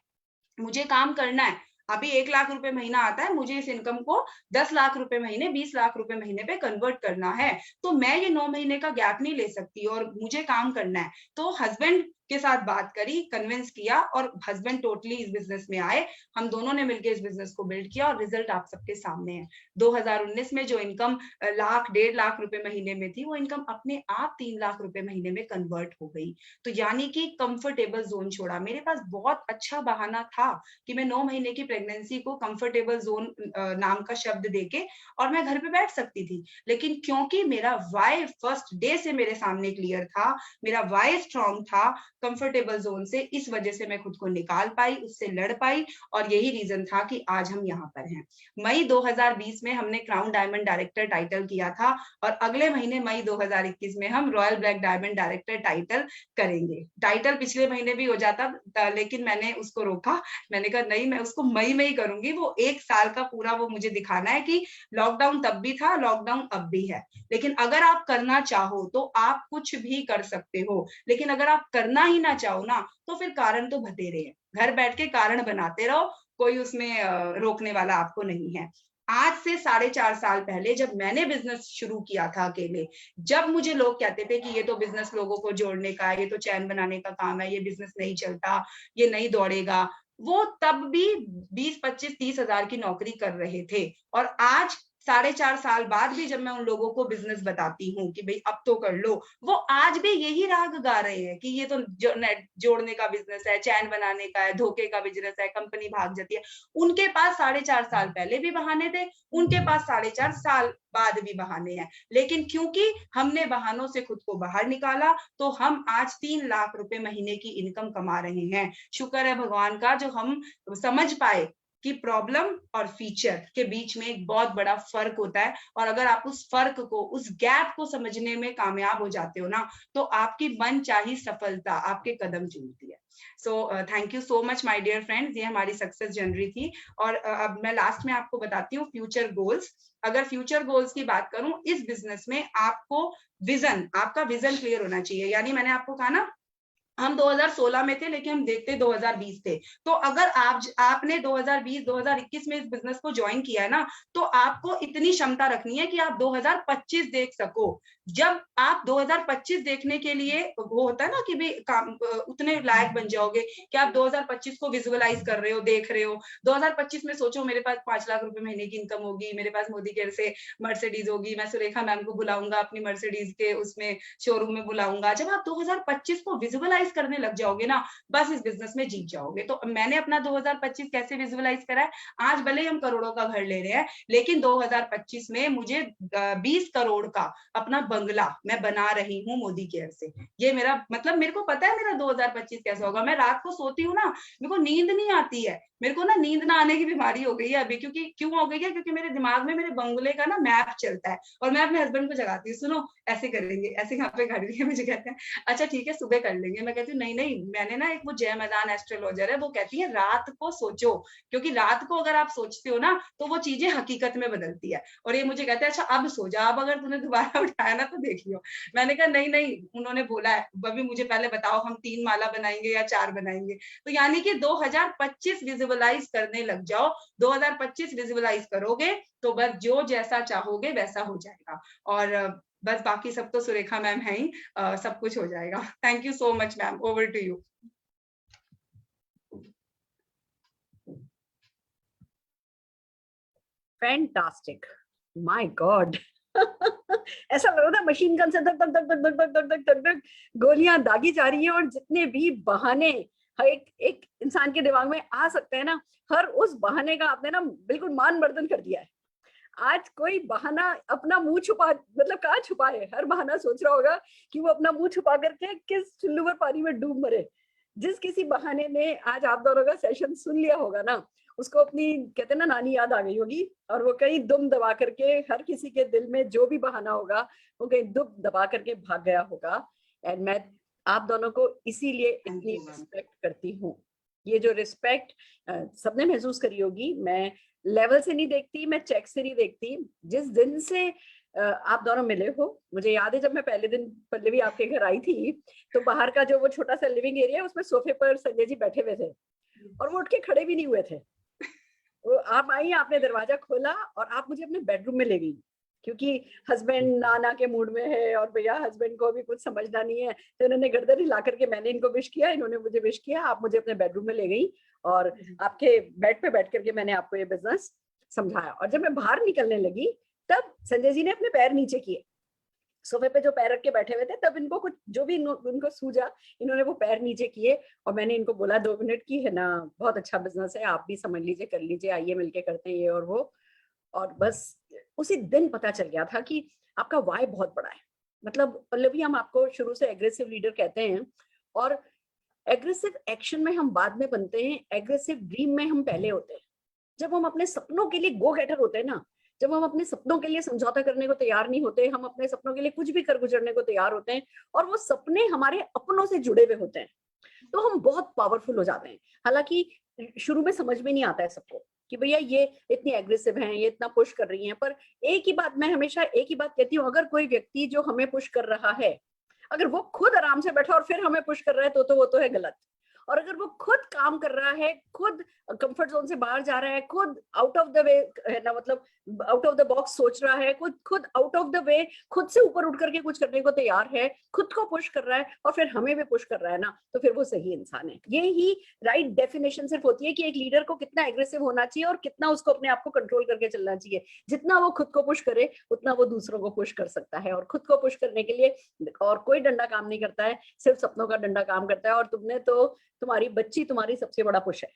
मुझे काम करना है। अभी 1 लाख रुपए महीना आता है, मुझे इस इनकम को 10 लाख रुपए महीने, 20 लाख रुपए महीने पे कन्वर्ट करना है। तो मैं ये 9 महीने का गैप नहीं ले सकती और मुझे काम करना है। तो हस्बैंड के साथ बात करी, कन्विंस किया और हस्बैंड टोटली इस बिजनेस में आए। हम दोनों ने मिलकर इस बिजनेस को बिल्ड किया और रिजल्ट आप सबके सामने है। 2019 में जो इनकम लाख 1.5 लाख रुपए महीने में थी, वो इनकम अपने आप 3 लाख रुपए महीने में कन्वर्ट हो गई। तो यानी कि कंफर्टेबल जोन छोड़ा। मेरे पास बहुत अच्छा बहाना था कि मैं 9 महीने की प्रेगनेंसी को कंफर्टेबल जोन नाम का शब्द देके और मैं घर पे बैठ सकती थी। लेकिन क्योंकि मेरा वाई फर्स्ट डे से मेरे सामने क्लियर था, मेरा वाई स्ट्रॉन्ग था कंफर्टेबल जोन से, इस वजह से मैं खुद को निकाल पाई, उससे लड़ पाई और यही रीजन था कि आज हम यहाँ पर हैं। मई 2020 में हमने क्राउन डायमंड डायरेक्टर टाइटल किया था और अगले महीने मई 2021 में हम royal black diamond director title करेंगे। टाइटल पिछले महीने भी हो जाता लेकिन मैंने उसको रोका। मैंने कहा नहीं, मैं उसको मई में ही करूंगी। वो 1 साल का पूरा वो मुझे दिखाना है कि लॉकडाउन तब भी था, लॉकडाउन अब भी है। लेकिन अगर आप करना चाहो तो आप कुछ भी कर सकते हो, लेकिन अगर आप करना ही ना चाहो ना, तो फिर कारण तो बतेरे हैं। घर बैठ के कारण बनाते रहो, कोई उसमें रोकने वाला आपको नहीं है। आज से 4.5 साल पहले जब मैंने बिजनेस शुरू किया था अकेले, जब मुझे लोग कहते थे कि ये तो बिजनेस लोगों को जोड़ने का, ये तो चैन बनाने का काम है, ये बिजनेस नहीं चलता, ये नहीं दौड़ेगा, वो तब भी 20, 25, 30 हजार की नौकरी कर रहे थे। और आज 4.5 साल बाद भी जब मैं उन लोगों को बिजनेस बताती हूँ कि भाई अब तो कर लो, वो आज भी यही राग गा रहे हैं कि ये तो जोड़ने का बिजनेस है, चैन बनाने का है, धोखे का बिजनेस है, कंपनी भाग जाती है। उनके पास 4.5 साल पहले भी बहाने थे, उनके पास 4.5 साल बाद भी बहाने हैं। लेकिन क्योंकि हमने बहानों से खुद को बाहर निकाला, तो हम आज 3 लाख रुपए महीने की इनकम कमा रहे हैं। शुक्र है भगवान का जो हम समझ पाए कि प्रॉब्लम और फीचर के बीच में एक बहुत बड़ा फर्क होता है। और अगर आप उस फर्क को, उस गैप को समझने में कामयाब हो जाते हो ना, तो आपकी मनचाही सफलता आपके कदम चूमती है। So thank you so much my dear friends, ये हमारी सक्सेस जर्नी थी। और अब मैं लास्ट में आपको बताती हूँ फ्यूचर गोल्स। अगर फ्यूचर गोल्स की बात करूं, इस बिजनेस में आपको विजन, आपका विजन क्लियर होना चाहिए। यानी मैंने आपको कहा ना, हम 2016 में थे लेकिन हम देखते 2020 थे। तो अगर आपने 2020 2021 में इस बिजनेस को ज्वाइन किया है ना, तो आपको इतनी क्षमता रखनी है कि आप 2025 देख सको। जब आप 2025 देखने के लिए वो होता है ना कि भाई उतने लायक बन जाओगे कि आप 2025 को विजुअलाइज कर रहे हो, देख रहे हो। 2025 में सोचो मेरे पास 5 लाख रुपए महीने की इनकम होगी, मेरे पास मोदी केयर से मर्सिडीज होगी, मैं सुरेखा मैम को बुलाऊंगा अपनी मर्सिडीज के उसमें शोरूम में बुलाऊंगा। जब आप 2025 को विजुअलाइज करने लग जाओगे ना, बस इस बिजनेस में जीत जाओगे। तो मैंने अपना 2025 कैसे विजुअलाइज करा है, आज भले ही हम करोड़ों का घर ले रहे हैं, लेकिन 2025 में मुझे 20 करोड़ का अपना बंगला मैं बना रही हूँ मोदी केयर से। ये मेरा मतलब, मेरे को पता है मेरा 2025 कैसा होगा। मैं रात को सोती हूँ ना, मेरे को नींद नहीं आती है। मेरे को ना नींद ना आने की बीमारी हो गई है अभी। क्योंकि क्यों हो गई है? क्योंकि मेरे दिमाग में मेरे बंगले का ना मैप चलता है और मैं अपने हस्बैंड को जगाती हूँ, सुनो ऐसे करेंगे, ऐसे यहाँ पे गाड़ी है। मुझे कहते हैं अच्छा ठीक है सुबह कर लेंगे। मैं कहती हूँ नहीं नहीं, मैंने ना एक वो जय मैदान एस्ट्रोलॉजर है, वो कहती है रात को सोचो, क्योंकि रात को अगर आप सोचते हो ना तो वो चीजें हकीकत में बदलती है। और ये मुझे कहते हैं अच्छा अब सो जा, अब अगर तूने दोबारा उठाया ना तो देख लियो। मैंने कहा नहीं नहीं, उन्होंने बोला है अभी मुझे पहले बताओ हम 3 माला बनाएंगे या 4 बनाएंगे। तो यानी कि 2025 विजुअलाइज करने लग जाओ। 2025 विजुअलाइज करोगे तो बस जो जैसा चाहोगे वैसा हो जाएगा। और बस बाकी सब तो सुरेखा मैम है ही, सब कुछ हो जाएगा। Thank you so much ma'am, over to you. Fantastic, my God. ऐसा लग रहा था मशीन गन से धक धक धक धक धक धक धक धक गोलियां दागी जा रही हैं। और जितने भी बहाने एक इंसान के दिमाग में आ सकते हैं ना, हर उस बहाने का आपने ना बिल्कुल मान मर्दन कर दिया है। आज कोई बहाना अपना मुंह छुपा, मतलब कहाँ छुपाए, हर बहाना सोच रहा होगा कि वो अपना मुंह छुपा करके किस चुल्लू भर पानी में डूब मरे। जिस किसी बहाने ने आज आप दोनों का सेशन सुन लिया होगा ना, उसको अपनी कहते हैं ना नानी याद आ गई होगी, और वो कहीं दुम दबा करके हर किसी के दिल में जो भी बहाना होगा वो कहीं दुम दबा करके भाग गया होगा। एंड मैं आप दोनों को इसीलिए इतनी रिस्पेक्ट करती हूँ। ये जो रिस्पेक्ट सबने महसूस करी होगी, मैं लेवल से नहीं देखती, मैं चेक से नहीं देखती। जिस दिन से आप दोनों मिले हो, मुझे याद है जब मैं पहले दिन पल्लवी आपके घर आई थी, तो बाहर का जो वो छोटा सा लिविंग एरिया है उसमें सोफे पर संजय जी बैठे हुए थे और वो उठ के खड़े भी नहीं हुए थे। वो आप आई, आपने दरवाजा खोला और आप मुझे अपने बेडरूम में ले गई, क्योंकि हस्बैंड नाना के मूड में है और भैया हस्बैंड को भी कुछ समझना नहीं है, तो इन्होंने गर्दन हिला करके मैंने इनको विश किया, इन्होंने मुझे विश किया, आप मुझे अपने बेडरूम में ले गई और आपके बेड पे बैठ करके मैंने आपको ये बिजनेस समझाया। और जब मैं बाहर निकलने लगी तब संजय जी ने अपने पैर नीचे किए, सोफे पे जो पैर रख के बैठे हुए थे, तब इनको कुछ जो भी इनको सूझा, इन्होंने वो पैर नीचे किए और मैंने इनको बोला 2 मिनट की है ना, बहुत अच्छा बिजनेस है, आप भी समझ लीजिए, कर लीजिए, आइए मिलके करते हैं ये और वो। और बस उसी दिन पता चल गया था कि आपका वाई बहुत बड़ा है। मतलब पल्लवी, हम आपको शुरू से एग्रेसिव लीडर कहते हैं और एग्रेसिव एक्शन में हम बाद में बनते हैं, एग्रेसिव ड्रीम में हम पहले होते हैं। जब हम अपने सपनों के लिए गो गेटर होते हैं ना, जब हम अपने सपनों के लिए समझौता करने को तैयार नहीं होते, हम अपने सपनों के लिए कुछ भी कर गुजरने को तैयार होते हैं और वो सपने हमारे अपनों से जुड़े हुए होते हैं, तो हम बहुत पावरफुल हो जाते हैं। हालांकि शुरू में समझ में नहीं आता है सबको कि भैया ये इतनी एग्रेसिव हैं, ये इतना पुश कर रही हैं, पर एक ही बात, मैं हमेशा एक ही बात कहती हूँ, अगर कोई व्यक्ति जो हमें पुश कर रहा है, अगर वो खुद आराम से बैठा और फिर हमें पुश कर रहा है तो वो तो है गलत। और अगर वो खुद काम कर रहा है, खुद कंफर्ट जोन से बाहर जा रहा है, खुद आउट ऑफ द वे है ना, मतलब आउट ऑफ द बॉक्स सोच रहा है, खुद आउट ऑफ द वे, खुद से ऊपर उठ करके कुछ करने को तैयार है, खुद को पुश कर रहा है और फिर हमें भी पुश कर रहा है ना, तो फिर वो सही इंसान है। ये ही राइट डेफिनेशन सिर्फ होती है कि एक लीडर को कितना एग्रेसिव होना चाहिए और कितना उसको अपने आप को कंट्रोल करके चलना चाहिए। जितना वो खुद को पुश करे उतना वो दूसरों को पुश कर सकता है, और खुद को पुश करने के लिए और कोई डंडा काम नहीं करता है, सिर्फ सपनों का डंडा काम करता है। और तुमने तो, तुम्हारी बच्ची तुम्हारी सबसे बड़ा पुश है।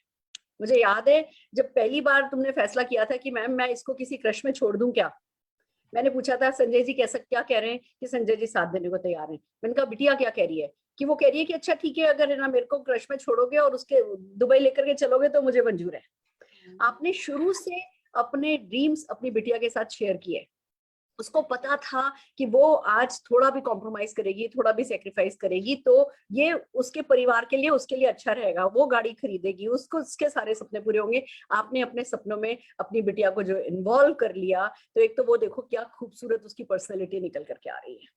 मुझे याद है जब पहली बार तुमने फैसला किया था कि मैम मैं इसको किसी क्रश में छोड़ दूं क्या, मैंने पूछा था संजय जी क्या कह रहे हैं, कि संजय जी साथ देने को तैयार हैं। मैंने कहा बिटिया क्या कह रही है, कि वो कह रही है कि अच्छा ठीक है, अगर है ना मेरे को क्रश में छोड़ोगे और उसके दुबई लेकर के चलोगे तो मुझे मंजूर है। आपने शुरू से अपने ड्रीम्स अपनी बिटिया के साथ शेयर किए। उसको पता था कि वो आज थोड़ा भी कॉम्प्रोमाइज करेगी, थोड़ा भी सेक्रीफाइस करेगी तो ये उसके परिवार के लिए, उसके लिए अच्छा रहेगा, वो गाड़ी खरीदेगी, उसको उसके सारे सपने पूरे होंगे। आपने अपने सपनों में अपनी बिटिया को जो इन्वॉल्व कर लिया, तो एक तो वो देखो क्या खूबसूरत उसकी पर्सनैलिटी निकल करके आ रही है,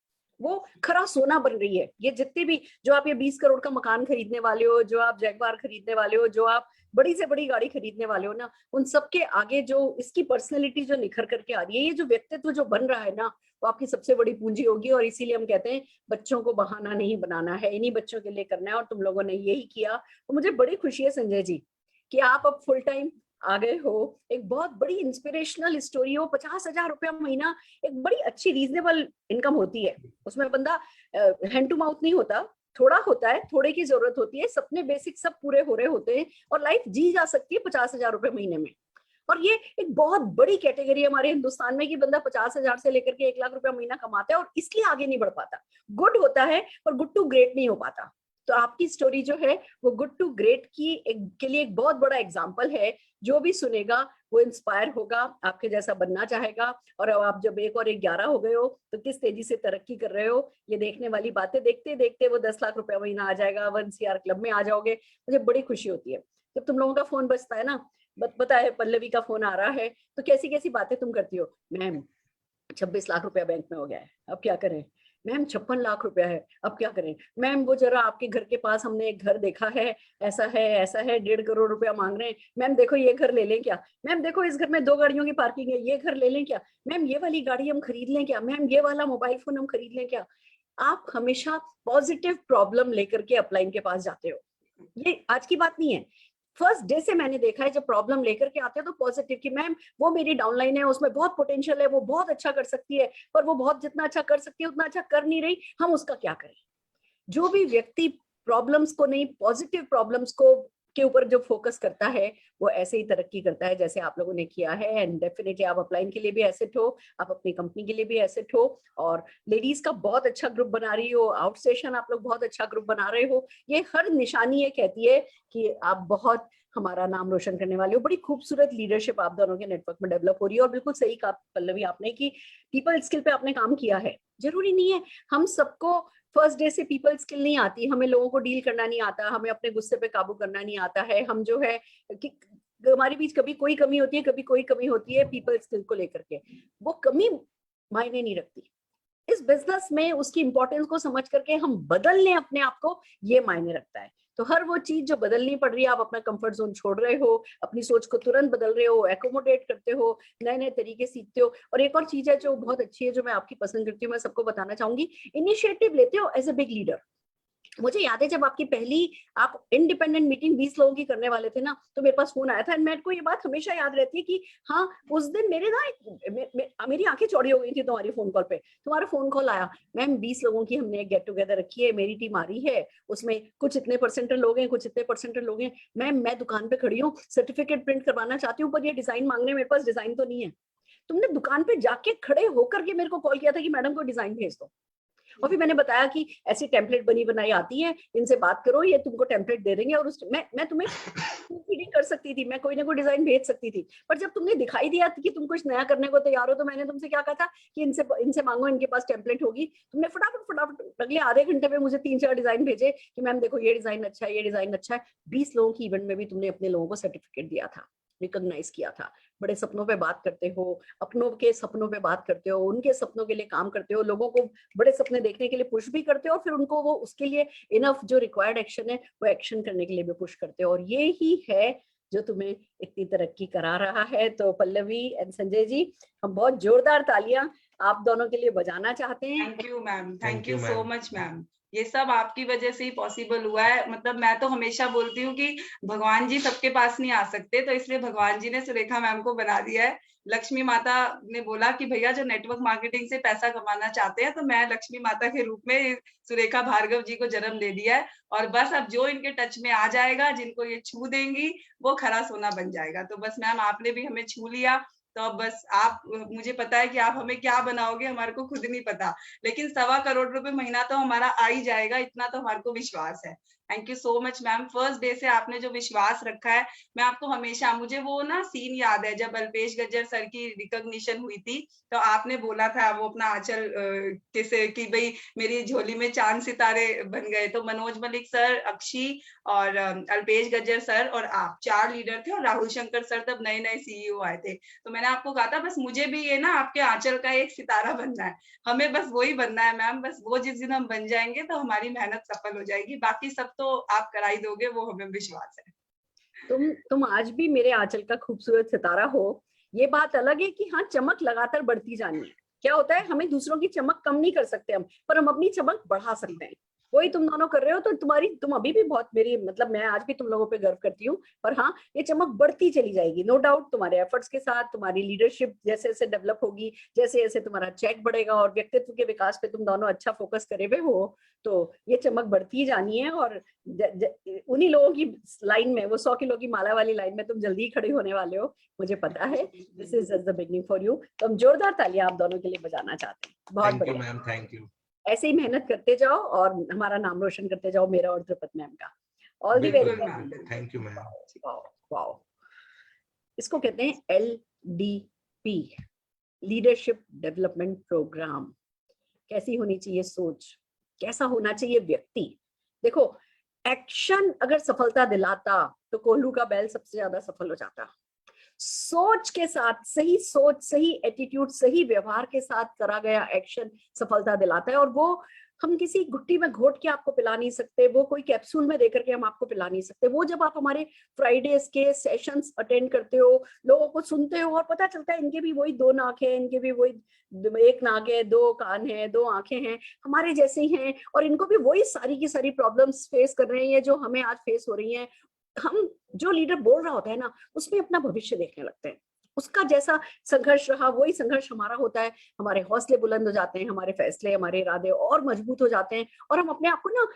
वो खरा सोना बन रही है। ये जितने भी, जो आप ये 20 करोड़ का मकान खरीदने वाले हो, जो आप जैगवार खरीदने वाले हो, जो आप बड़ी से बड़ी गाड़ी खरीदने वाले हो ना, उन सबके आगे जो इसकी पर्सनैलिटी जो निखर करके आ रही है, ये जो व्यक्तित्व जो बन रहा है ना, वो आपकी सबसे बड़ी पूंजी होगी। और इसीलिए हम कहते हैं बच्चों को बहाना नहीं बनाना है, इन्हीं बच्चों के लिए करना है, और तुम लोगों ने यही किया। तो मुझे बड़ी खुशी है संजय जी कि आप अब फुल टाइम आ गए हो। एक बहुत बड़ी इंस्पिरेशनल स्टोरी हो। 50,000 रुपया महीना एक बड़ी अच्छी रीजनेबल इनकम होती है। उसमें बंदा हैंड टू माउथ नहीं होता, थोड़ा होता है, थोड़े की जरूरत होती है, सपने बेसिक सब पूरे हो रहे होते हैं और लाइफ जी जा सकती है 50,000 रुपए महीने में। और ये एक बहुत बड़ी कैटेगरी है हमारे हिंदुस्तान में कि बंदा 50,000 से लेकर के 1 लाख रुपया महीना कमाता है और इसलिए आगे नहीं बढ़ पाता। गुड होता है पर गुड टू ग्रेट नहीं हो पाता। तो आपकी स्टोरी जो है वो गुड टू ग्रेट के लिए एक बहुत बड़ा एग्जाम्पल है। जो भी सुनेगा वो इंस्पायर होगा, आपके जैसा बनना चाहेगा। और अब आप जब 1 और 1 11 हो गए हो तो किस तेजी से तरक्की कर रहे हो, ये देखने वाली बातें। देखते देखते वो 10 लाख रुपया महीना आ जाएगा, 1CR क्लब में आ जाओगे। मुझे बड़ी खुशी होती है जब तुम लोगों का फोन बजता है ना, पता है पल्लवी का फोन आ रहा है तो कैसी कैसी बातें तुम करती हो। मैम 26 लाख रुपया बैंक में हो गया है, अब क्या करें। मैम 56 लाख रुपया है, अब क्या करें। मैम वो जरा आपके घर के पास हमने एक घर देखा है, ऐसा है 1.5 करोड़ रुपया मांग रहे हैं। मैम देखो ये घर ले लें क्या। मैम देखो इस घर में 2 गाड़ियों की पार्किंग है, ये घर ले लें क्या। मैम ये वाली गाड़ी हम खरीद लें क्या। मैम ये वाला मोबाइल फोन हम खरीद लें क्या। आप हमेशा पॉजिटिव प्रॉब्लम लेकर के अपलाइन के पास जाते हो। ये आज की बात नहीं है, फर्स्ट डे से मैंने देखा है जब प्रॉब्लम लेकर के आते हैं तो पॉजिटिव कि मैम वो मेरी डाउनलाइन है, उसमें बहुत पोटेंशियल है, वो बहुत अच्छा कर सकती है, पर वो बहुत जितना अच्छा कर सकती है उतना अच्छा कर नहीं रही, हम उसका क्या करें। जो भी व्यक्ति प्रॉब्लम्स को नहीं, पॉजिटिव प्रॉब्लम्स को के ऊपर जो फोकस करता है वो ऐसे ही तरक्की करता है जैसे आप लोगों ने किया है। एंड डेफिनेटली आप अपलाइन के लिए भी एसेट हो, आप अपनी कंपनी के लिए भी एसेट हो, और लेडीज का बहुत अच्छा ग्रुप बना रही हो, आउट स्टेशन आप लोग बहुत अच्छा ग्रुप बना रहे हो। ये हर निशानी ये कहती है कि आप बहुत हमारा नाम रोशन करने वाले हो। बड़ी खूबसूरत लीडरशिप आप दोनों के नेटवर्क में डेवलप हो रही है। और बिल्कुल सही कहा पल्लवी आपने कि पीपल स्किल पे आपने काम किया है। जरूरी नहीं है हम सबको फर्स्ट डे से पीपल स्किल नहीं आती, हमें लोगों को डील करना नहीं आता, हमें अपने गुस्से पे काबू करना नहीं आता है। हम जो है कि हमारे बीच कभी कोई कमी होती है, कभी कोई कमी होती है पीपल स्किल को लेकर के, वो कमी मायने नहीं रखती। इस बिजनेस में उसकी इंपॉर्टेंस को समझ करके हम बदल लें अपने आप को, ये मायने रखता है। तो हर वो चीज जो बदलनी पड़ रही है, आप अपना कंफर्ट जोन छोड़ रहे हो, अपनी सोच को तुरंत बदल रहे हो, एकोमोडेट करते हो, नए नए तरीके सीखते हो। और एक और चीज है जो बहुत अच्छी है, जो मैं आपकी पसंद करती हूँ, मैं सबको बताना चाहूंगी, इनिशिएटिव लेते हो एज ए बिग लीडर। मुझे याद है जब आपकी पहली आप इंडिपेंडेंट मीटिंग 20 लोगों की करने वाले थे ना, तो मेरे पास फोन आया था। मेरे को ये बात हमेशा याद रहती है कि हाँ, उस दिन मेरे ना मेरी आंखें चौड़ी हो गई थी तुम्हारी फोन कॉल पे। तुम्हारा फोन कॉल आया, मैम 20 लोगों की हमने गेट टुगेदर रखी है, मेरी टीम आ रही है, उसमें कुछ इतने परसेंट लोग हैं, कुछ इतने परसेंट लोग हैं। मैम मैं दुकान पे खड़ी हूँ, सर्टिफिकेट प्रिंट करवाना चाहती हूँ, पर ये डिजाइन मांग रहे हैं, मेरे पास डिजाइन तो नहीं है। तुमने दुकान पे जाके खड़े होकर के मेरे को कॉल किया था कि मैडम को डिजाइन भेज दो। और फिर मैंने बताया कि ऐसी टेम्पलेट बनी बनाई आती है, इनसे बात करो, ये तुमको टेम्पलेट दे देंगे। और मैं तुम्हें फीडिंग कर सकती थी, मैं कोई ना कोई डिजाइन भेज सकती थी। पर जब तुमने दिखाई दिया कि तुम कुछ नया करने को तैयार हो, तो मैंने तुमसे क्या कहा था कि इनसे मांगो, इनके पास टेम्पलेट होगी। तुमने फटाफट अगले आधे घंटे में मुझे 3-4 डिजाइन भेजे कि मैम देखो ये डिजाइन अच्छा है, ये डिजाइन अच्छा है। 20 लोगों की इवेंट में भी तुमने अपने लोगों को सर्टिफिकेट दिया था, रिकॉग्नाइज किया था। बड़े सपनों पे बात करते हो, अपनों के सपनों पे बात करते हो, उनके सपनों के लिए काम करते हो, लोगों को बड़े सपने देखने के लिए पुश भी करते हो, और फिर उनको वो उसके लिए इनफ जो रिक्वायर्ड एक्शन है वो एक्शन करने के लिए भी पुश करते हो। और ये ही है जो तुम्हें इतनी तरक्की करा रहा है। तो पल्लवी एंड संजय जी, हम बहुत जोरदार तालियां आप दोनों के लिए बजाना चाहते हैं। Thank you ma'am, Thank thank you you, so ma'am. Much ma'am. ये सब आपकी वजह से ही पॉसिबल हुआ है। मतलब मैं तो हमेशा बोलती हूँ कि भगवान जी सबके पास नहीं आ सकते, तो इसलिए भगवान जी ने सुरेखा मैम को बना दिया है। लक्ष्मी माता ने बोला कि भैया जो नेटवर्क मार्केटिंग से पैसा कमाना चाहते हैं, तो मैं लक्ष्मी माता के रूप में सुरेखा भार्गव जी को जन्म दे दिया है। और बस अब जो इनके टच में आ जाएगा, जिनको ये छू देंगी, वो खरा सोना बन जाएगा। तो बस मैम आपने भी हमें छू लिया, तो अब बस आप, मुझे पता है कि आप हमें क्या बनाओगे हमारे को खुद नहीं पता, लेकिन 1.25 करोड़ रुपए महीना तो हमारा आ ही जाएगा, इतना तो हमारे को विश्वास है। Thank you so much ma'am. First day से आपने जो विश्वास रखा है, मैं आपको हमेशा, मुझे वो ना सीन याद है जब अल्पेश गज्जर सर की रिकॉग्निशन हुई थी, तो आपने बोला था वो अपना आंचल किसे कि भाई मेरी झोली में चांद सितारे बन गए। तो मनोज मलिक सर, अक्षी और अल्पेश गज्जर सर और आप 4 लीडर थे, और राहुल शंकर सर तब नए नए सीईओ आए थे। तो मैंने आपको कहा था बस मुझे भी ये ना आपके आंचल का एक सितारा बनना है, हमें बस वही बनना है मैम। बस वो जिस दिन हम बन जाएंगे तो हमारी मेहनत सफल हो जाएगी, बाकी सब तो आप करा ही दोगे, वो हमें विश्वास है। तुम आज भी मेरे आंचल का खूबसूरत सितारा हो। ये बात अलग है कि हाँ, चमक लगातार बढ़ती जानी है। क्या होता है, हमें दूसरों की चमक कम नहीं कर सकते हम, पर हम अपनी चमक बढ़ा सकते हैं। वही तुम दोनों कर रहे हो। तो तुम अभी भी बहुत मेरी, मतलब मैं आज भी तुम लोगों पे गर्व करती हूँ। पर हाँ, ये चमक बढ़ती चली जाएगी, नो डाउट। तुम्हारे एफर्ट्स के साथ तुम्हारी लीडरशिप जैसे जैसे डेवलप होगी, जैसे जैसे तुम्हारा चेक बढ़ेगा और व्यक्तित्व के विकास पे तुम दोनों अच्छा फोकस करे हुए हो, तो ये चमक बढ़ती जानी है। और उन्हीं लोगों की लाइन में, वो 100 किलो की माला वाली लाइन में तुम जल्दी ही खड़े होने वाले हो, मुझे पता है। This is just the beginning for you. तो हम जोरदार तालियां आप दोनों के लिए बजाना चाहते हैं। बहुत थैंक यू बढ़िया, मैम, थैंक यू। ऐसे ही मेहनत करते जाओ और हमारा नाम रोशन करते जाओ, मेरा और द्रुपद मैम का। ऑल दी वेरी बिल्कुल, थैंक यू मैम। वाओ। इसको कहते हैं LDP, लीडरशिप डेवलपमेंट प्रोग्राम। कैसी होनी चाहिए सोच, कैसा होना चाहिए व्यक्ति। देखो, एक्शन अगर सफलता दिलाता तो कोल्हू का बैल सबसे ज्यादा सफल हो जाता। सोच के साथ, सही सोच, सही एटीट्यूड, सही व्यवहार के साथ करा गया एक्शन सफलता दिलाता है। और वो हम किसी घुट्टी में घोट के आपको पिला नहीं सकते, वो कोई कैप्सूल में देकर के हम आपको पिला नहीं सकते। वो जब आप हमारे फ्राइडेज के सेशंस अटेंड करते हो, लोगों को सुनते हो, और पता चलता है इनके भी वही 2 नाक है, इनके भी वही 1 नाक है, 2 कान है, 2 आंखें हैं, हमारे जैसे ही हैं, और इनको भी वही सारी की सारी प्रॉब्लम्स फेस कर रहे हैं जो हमें आज फेस हो रही हैं। हम, जो लीडर बोल रहा होता है ना, उसमें अपना भविष्य देखने लगते हैं। उसका जैसा संघर्ष रहा वही संघर्ष हमारा होता है। हमारे हौसले बुलंद हो जाते हैं, हमारे फैसले, हमारे इरादे और मजबूत हो जाते हैं, और हम अपने आप को ना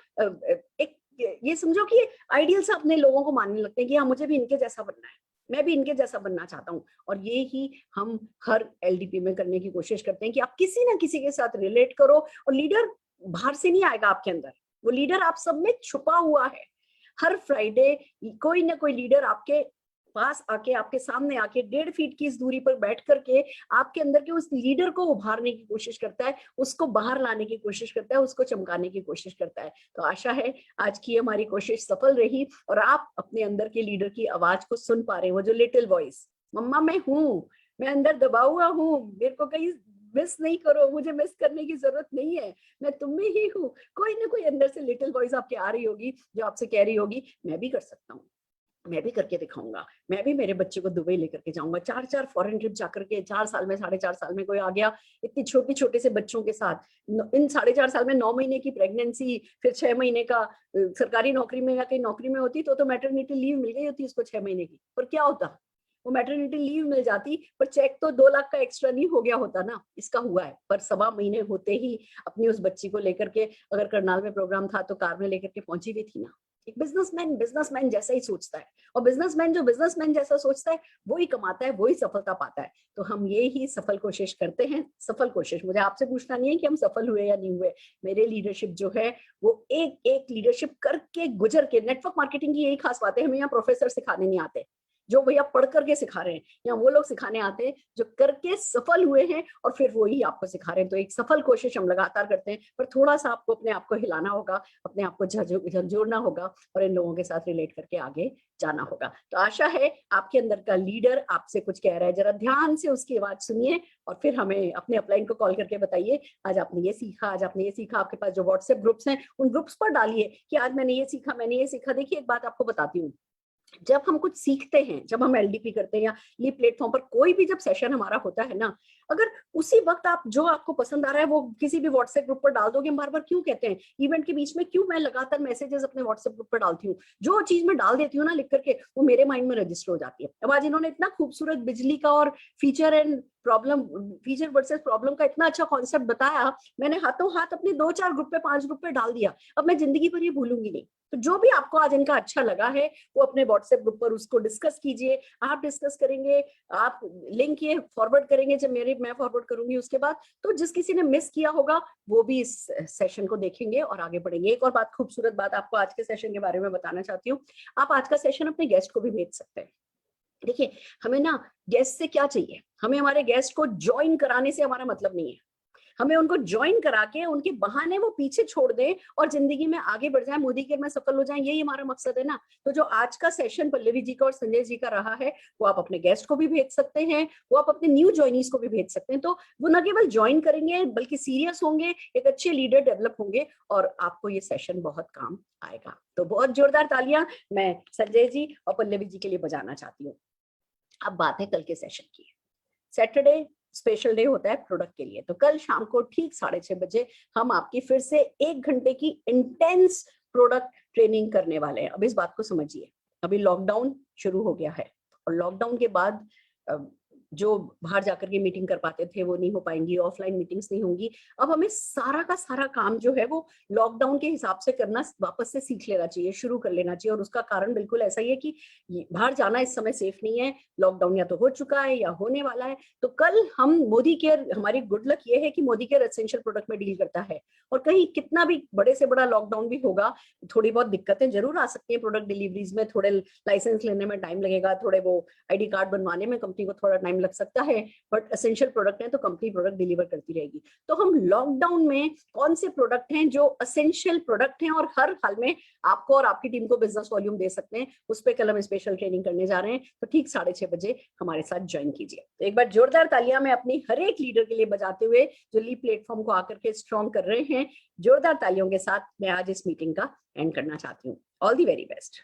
एक ये समझो कि आइडियल से अपने लोगों को मानने लगते हैं कि हाँ मुझे भी इनके जैसा बनना है, मैं भी इनके जैसा बनना चाहता हूँ। और ये ही हम हर एलडीपी में करने की कोशिश करते हैं कि आप किसी ना किसी के साथ रिलेट करो। और लीडर बाहर से नहीं आएगा आपके अंदर, वो लीडर आप सब में छुपा हुआ है। हर फ्राइडे कोई ना कोई लीडर आपके पास आके, आपके सामने आके 1.5 फीट की इस दूरी पर बैठ करके आपके अंदर के उस लीडर को उभारने की कोशिश करता है, उसको बाहर लाने की कोशिश करता है, उसको चमकाने की कोशिश करता है। तो आशा है आज की हमारी कोशिश सफल रही और आप अपने अंदर के लीडर की आवाज को सुन पा रहे हो, वो जो लिटिल वॉइस, मम्मा मैं हूँ, मैं अंदर दबा हुआ हूँ, मेरे को कहीं मिस नहीं करो, मुझे मिस करने की जरूरत नहीं है, मैं तुम में ही हूँ। कोई ना कोई अंदर से लिटिल वॉइस आपके आ रही होगी जो आपसे कह रही होगी मैं भी कर सकता हूँ, मैं भी करके दिखाऊंगा, मैं भी मेरे बच्चे को दुबई लेकर के जाऊंगा, 4 फॉरेन ट्रिप जाकर के 4 साल में 4.5 साल में कोई आ गया इतनी छोटे से बच्चों के साथ, इन 4.5 साल में 9 महीने की प्रेगनेंसी, फिर 6 महीने का सरकारी नौकरी में या कहीं नौकरी में होती तो मैटरनिटी लीव मिल गई होती उसको 6 महीने की, पर क्या होता, वो मैटरनिटी लीव मिल जाती पर चेक तो 2 लाख का एक्स्ट्रा नहीं हो गया होता ना। इसका हुआ है, पर 1.25 महीने होते ही अपनी उस बच्ची को लेकर के, अगर करनाल में प्रोग्राम था तो कार में लेकर के पहुंची भी थी ना। एक बिजनेसमैन जैसा ही सोचता है, और बिजनेसमैन जो बिजनेसमैन जैसा सोचता है वो ही कमाता है, वो ही सफलता पाता है। तो हम ये ही सफल कोशिश करते हैं। सफल कोशिश, मुझे आपसे पूछना नहीं है कि हम सफल हुए या नहीं हुए, मेरे लीडरशिप जो है वो एक एक लीडरशिप करके गुजर के, नेटवर्क मार्केटिंग की यही खास बात है, हमें यहाँ प्रोफेसर सिखाने नहीं आते जो भैया पढ़ करके सिखा रहे हैं, या वो लोग सिखाने आते हैं जो करके सफल हुए हैं और फिर वो ही आपको सिखा रहे हैं। तो एक सफल कोशिश हम लगातार करते हैं, पर थोड़ा सा आपको अपने आप को हिलाना होगा, अपने आप को झंझोड़ना होगा और इन लोगों के साथ रिलेट करके आगे जाना होगा। तो आशा है आपके अंदर का लीडर आपसे कुछ कह रहा है, जरा ध्यान से उसकी आवाज सुनिए और फिर हमें अपने अपलाइन को कॉल करके बताइए आज आपने ये सीखा, आज आपने ये सीखा। आपके पास जो व्हाट्सएप ग्रुप्स हैं उन ग्रुप्स पर डालिए कि आज मैंने ये सीखा, मैंने ये सीखा। देखिए एक बात आपको बताती हूँ, जब हम कुछ सीखते हैं, जब हम एलडीपी करते हैं या लीप प्लेटफॉर्म पर कोई भी जब सेशन हमारा होता है ना, अगर उसी वक्त आप जो आपको पसंद आ रहा है वो किसी भी व्हाट्सएप ग्रुप पर डाल दोगे, हम बार बार क्यों कहते हैं इवेंट के बीच में, क्यों मैं लगातार मैसेजेस अपने व्हाट्सएप ग्रुप पर डालती हूँ, जो चीज मैं डाल देती हूँ ना लिख करके वो मेरे माइंड में रजिस्टर हो जाती है। अब आज इन्होंने इतना खूबसूरत बिजली का और फीचर वर्सेस प्रॉब्लम का इतना अच्छा कॉन्सेप्ट बताया, मैंने हाथों हाथ अपने 2-4 ग्रुप पे 5 ग्रुप पे डाल दिया। अब मैं जिंदगी भर ये भूलूंगी नहीं। तो जो भी आपको आज इनका अच्छा लगा है वो अपने व्हाट्सएप ग्रुप पर उसको डिस्कस कीजिए, आप डिस्कस करेंगे, आप लिंक ये फॉरवर्ड करेंगे जब मैं फॉरवर्ड करूंगी उसके बाद, तो जिस किसी ने मिस किया होगा वो भी इस सेशन को देखेंगे और आगे बढ़ेंगे। एक और बात, खूबसूरत बात आपको आज के सेशन के बारे में बताना चाहती हूँ, आप आज का सेशन अपने गेस्ट को भी भेज सकते हैं। देखिए हमें ना गेस्ट से क्या चाहिए, हमें हमारे गेस्ट को ज्वाइन कराने से हमारा मतलब नहीं है, हमें उनको ज्वाइन करा के उनके बहाने वो पीछे छोड़ दें और जिंदगी में आगे बढ़ जाए, मोदी केयर में सफल हो जाए, यही हमारा मकसद है ना। तो जो आज का सेशन पल्लवी जी का और संजय जी का रहा है वो आप अपने गेस्ट को भी भेज सकते हैं, वो आप अपने न्यू ज्वाइनीज को भी भेज सकते हैं। तो वो न केवल ज्वाइन करेंगे बल्कि सीरियस होंगे, एक अच्छे लीडर डेवलप होंगे और आपको ये सेशन बहुत काम आएगा। तो बहुत जोरदार तालियां मैं संजय जी और पल्लवी जी के लिए बजाना चाहती हूँ। अब बात है कल के सेशन की। सैटरडे स्पेशल डे होता है प्रोडक्ट के लिए, तो कल शाम को ठीक 6:30 बजे हम आपकी फिर से 1 घंटे की इंटेंस प्रोडक्ट ट्रेनिंग करने वाले हैं। अब इस बात को समझिए, अभी लॉकडाउन शुरू हो गया है और लॉकडाउन के बाद जो बाहर जाकर के मीटिंग कर पाते थे वो नहीं हो पाएंगी, ऑफलाइन मीटिंग्स नहीं होंगी। अब हमें सारा का सारा काम जो है वो लॉकडाउन के हिसाब से करना वापस से सीख लेना चाहिए, शुरू कर लेना चाहिए। और उसका कारण बिल्कुल ऐसा ही है कि बाहर जाना इस समय सेफ नहीं है, लॉकडाउन या तो हो चुका है या होने वाला है। तो कल हम मोदी केयर, हमारी गुड लक ये है कि मोदी केयर एसेंशियल प्रोडक्ट में डील करता है और कहीं कितना भी बड़े से बड़ा लॉकडाउन भी होगा, थोड़ी बहुत दिक्कतें जरूर आ सकती है प्रोडक्ट डिलीवरीज में, थोड़े लाइसेंस लेने में टाइम लगेगा, थोड़े वो आईडी कार्ड बनवाने में कंपनी को थोड़ा टाइम लग सकता है, बट एसेंशियल प्रोडक्ट है तो कंपनी प्रोडक्ट डिलीवर करती रहेगी। तो हम लॉकडाउन में कौन से प्रोडक्ट हैं जो एसेंशियल प्रोडक्ट हैं और हर हाल में आपको और आपकी टीम को बिजनेस वॉल्यूम दे सकते हैं, उस पर कल हम स्पेशल ट्रेनिंग करने जा रहे हैं। तो ठीक 6:30 बजे हमारे साथ ज्वाइन कीजिए। तो एक बार जोरदार तालियां मैं अपनी हर एक लीडर के लिए बजाते हुए जो लीप प्लेटफॉर्म को आकर के स्ट्रॉन्ग कर रहे हैं, जोरदार तालियों के साथ मैं आज इस मीटिंग का एंड करना चाहती हूँ। All the very best.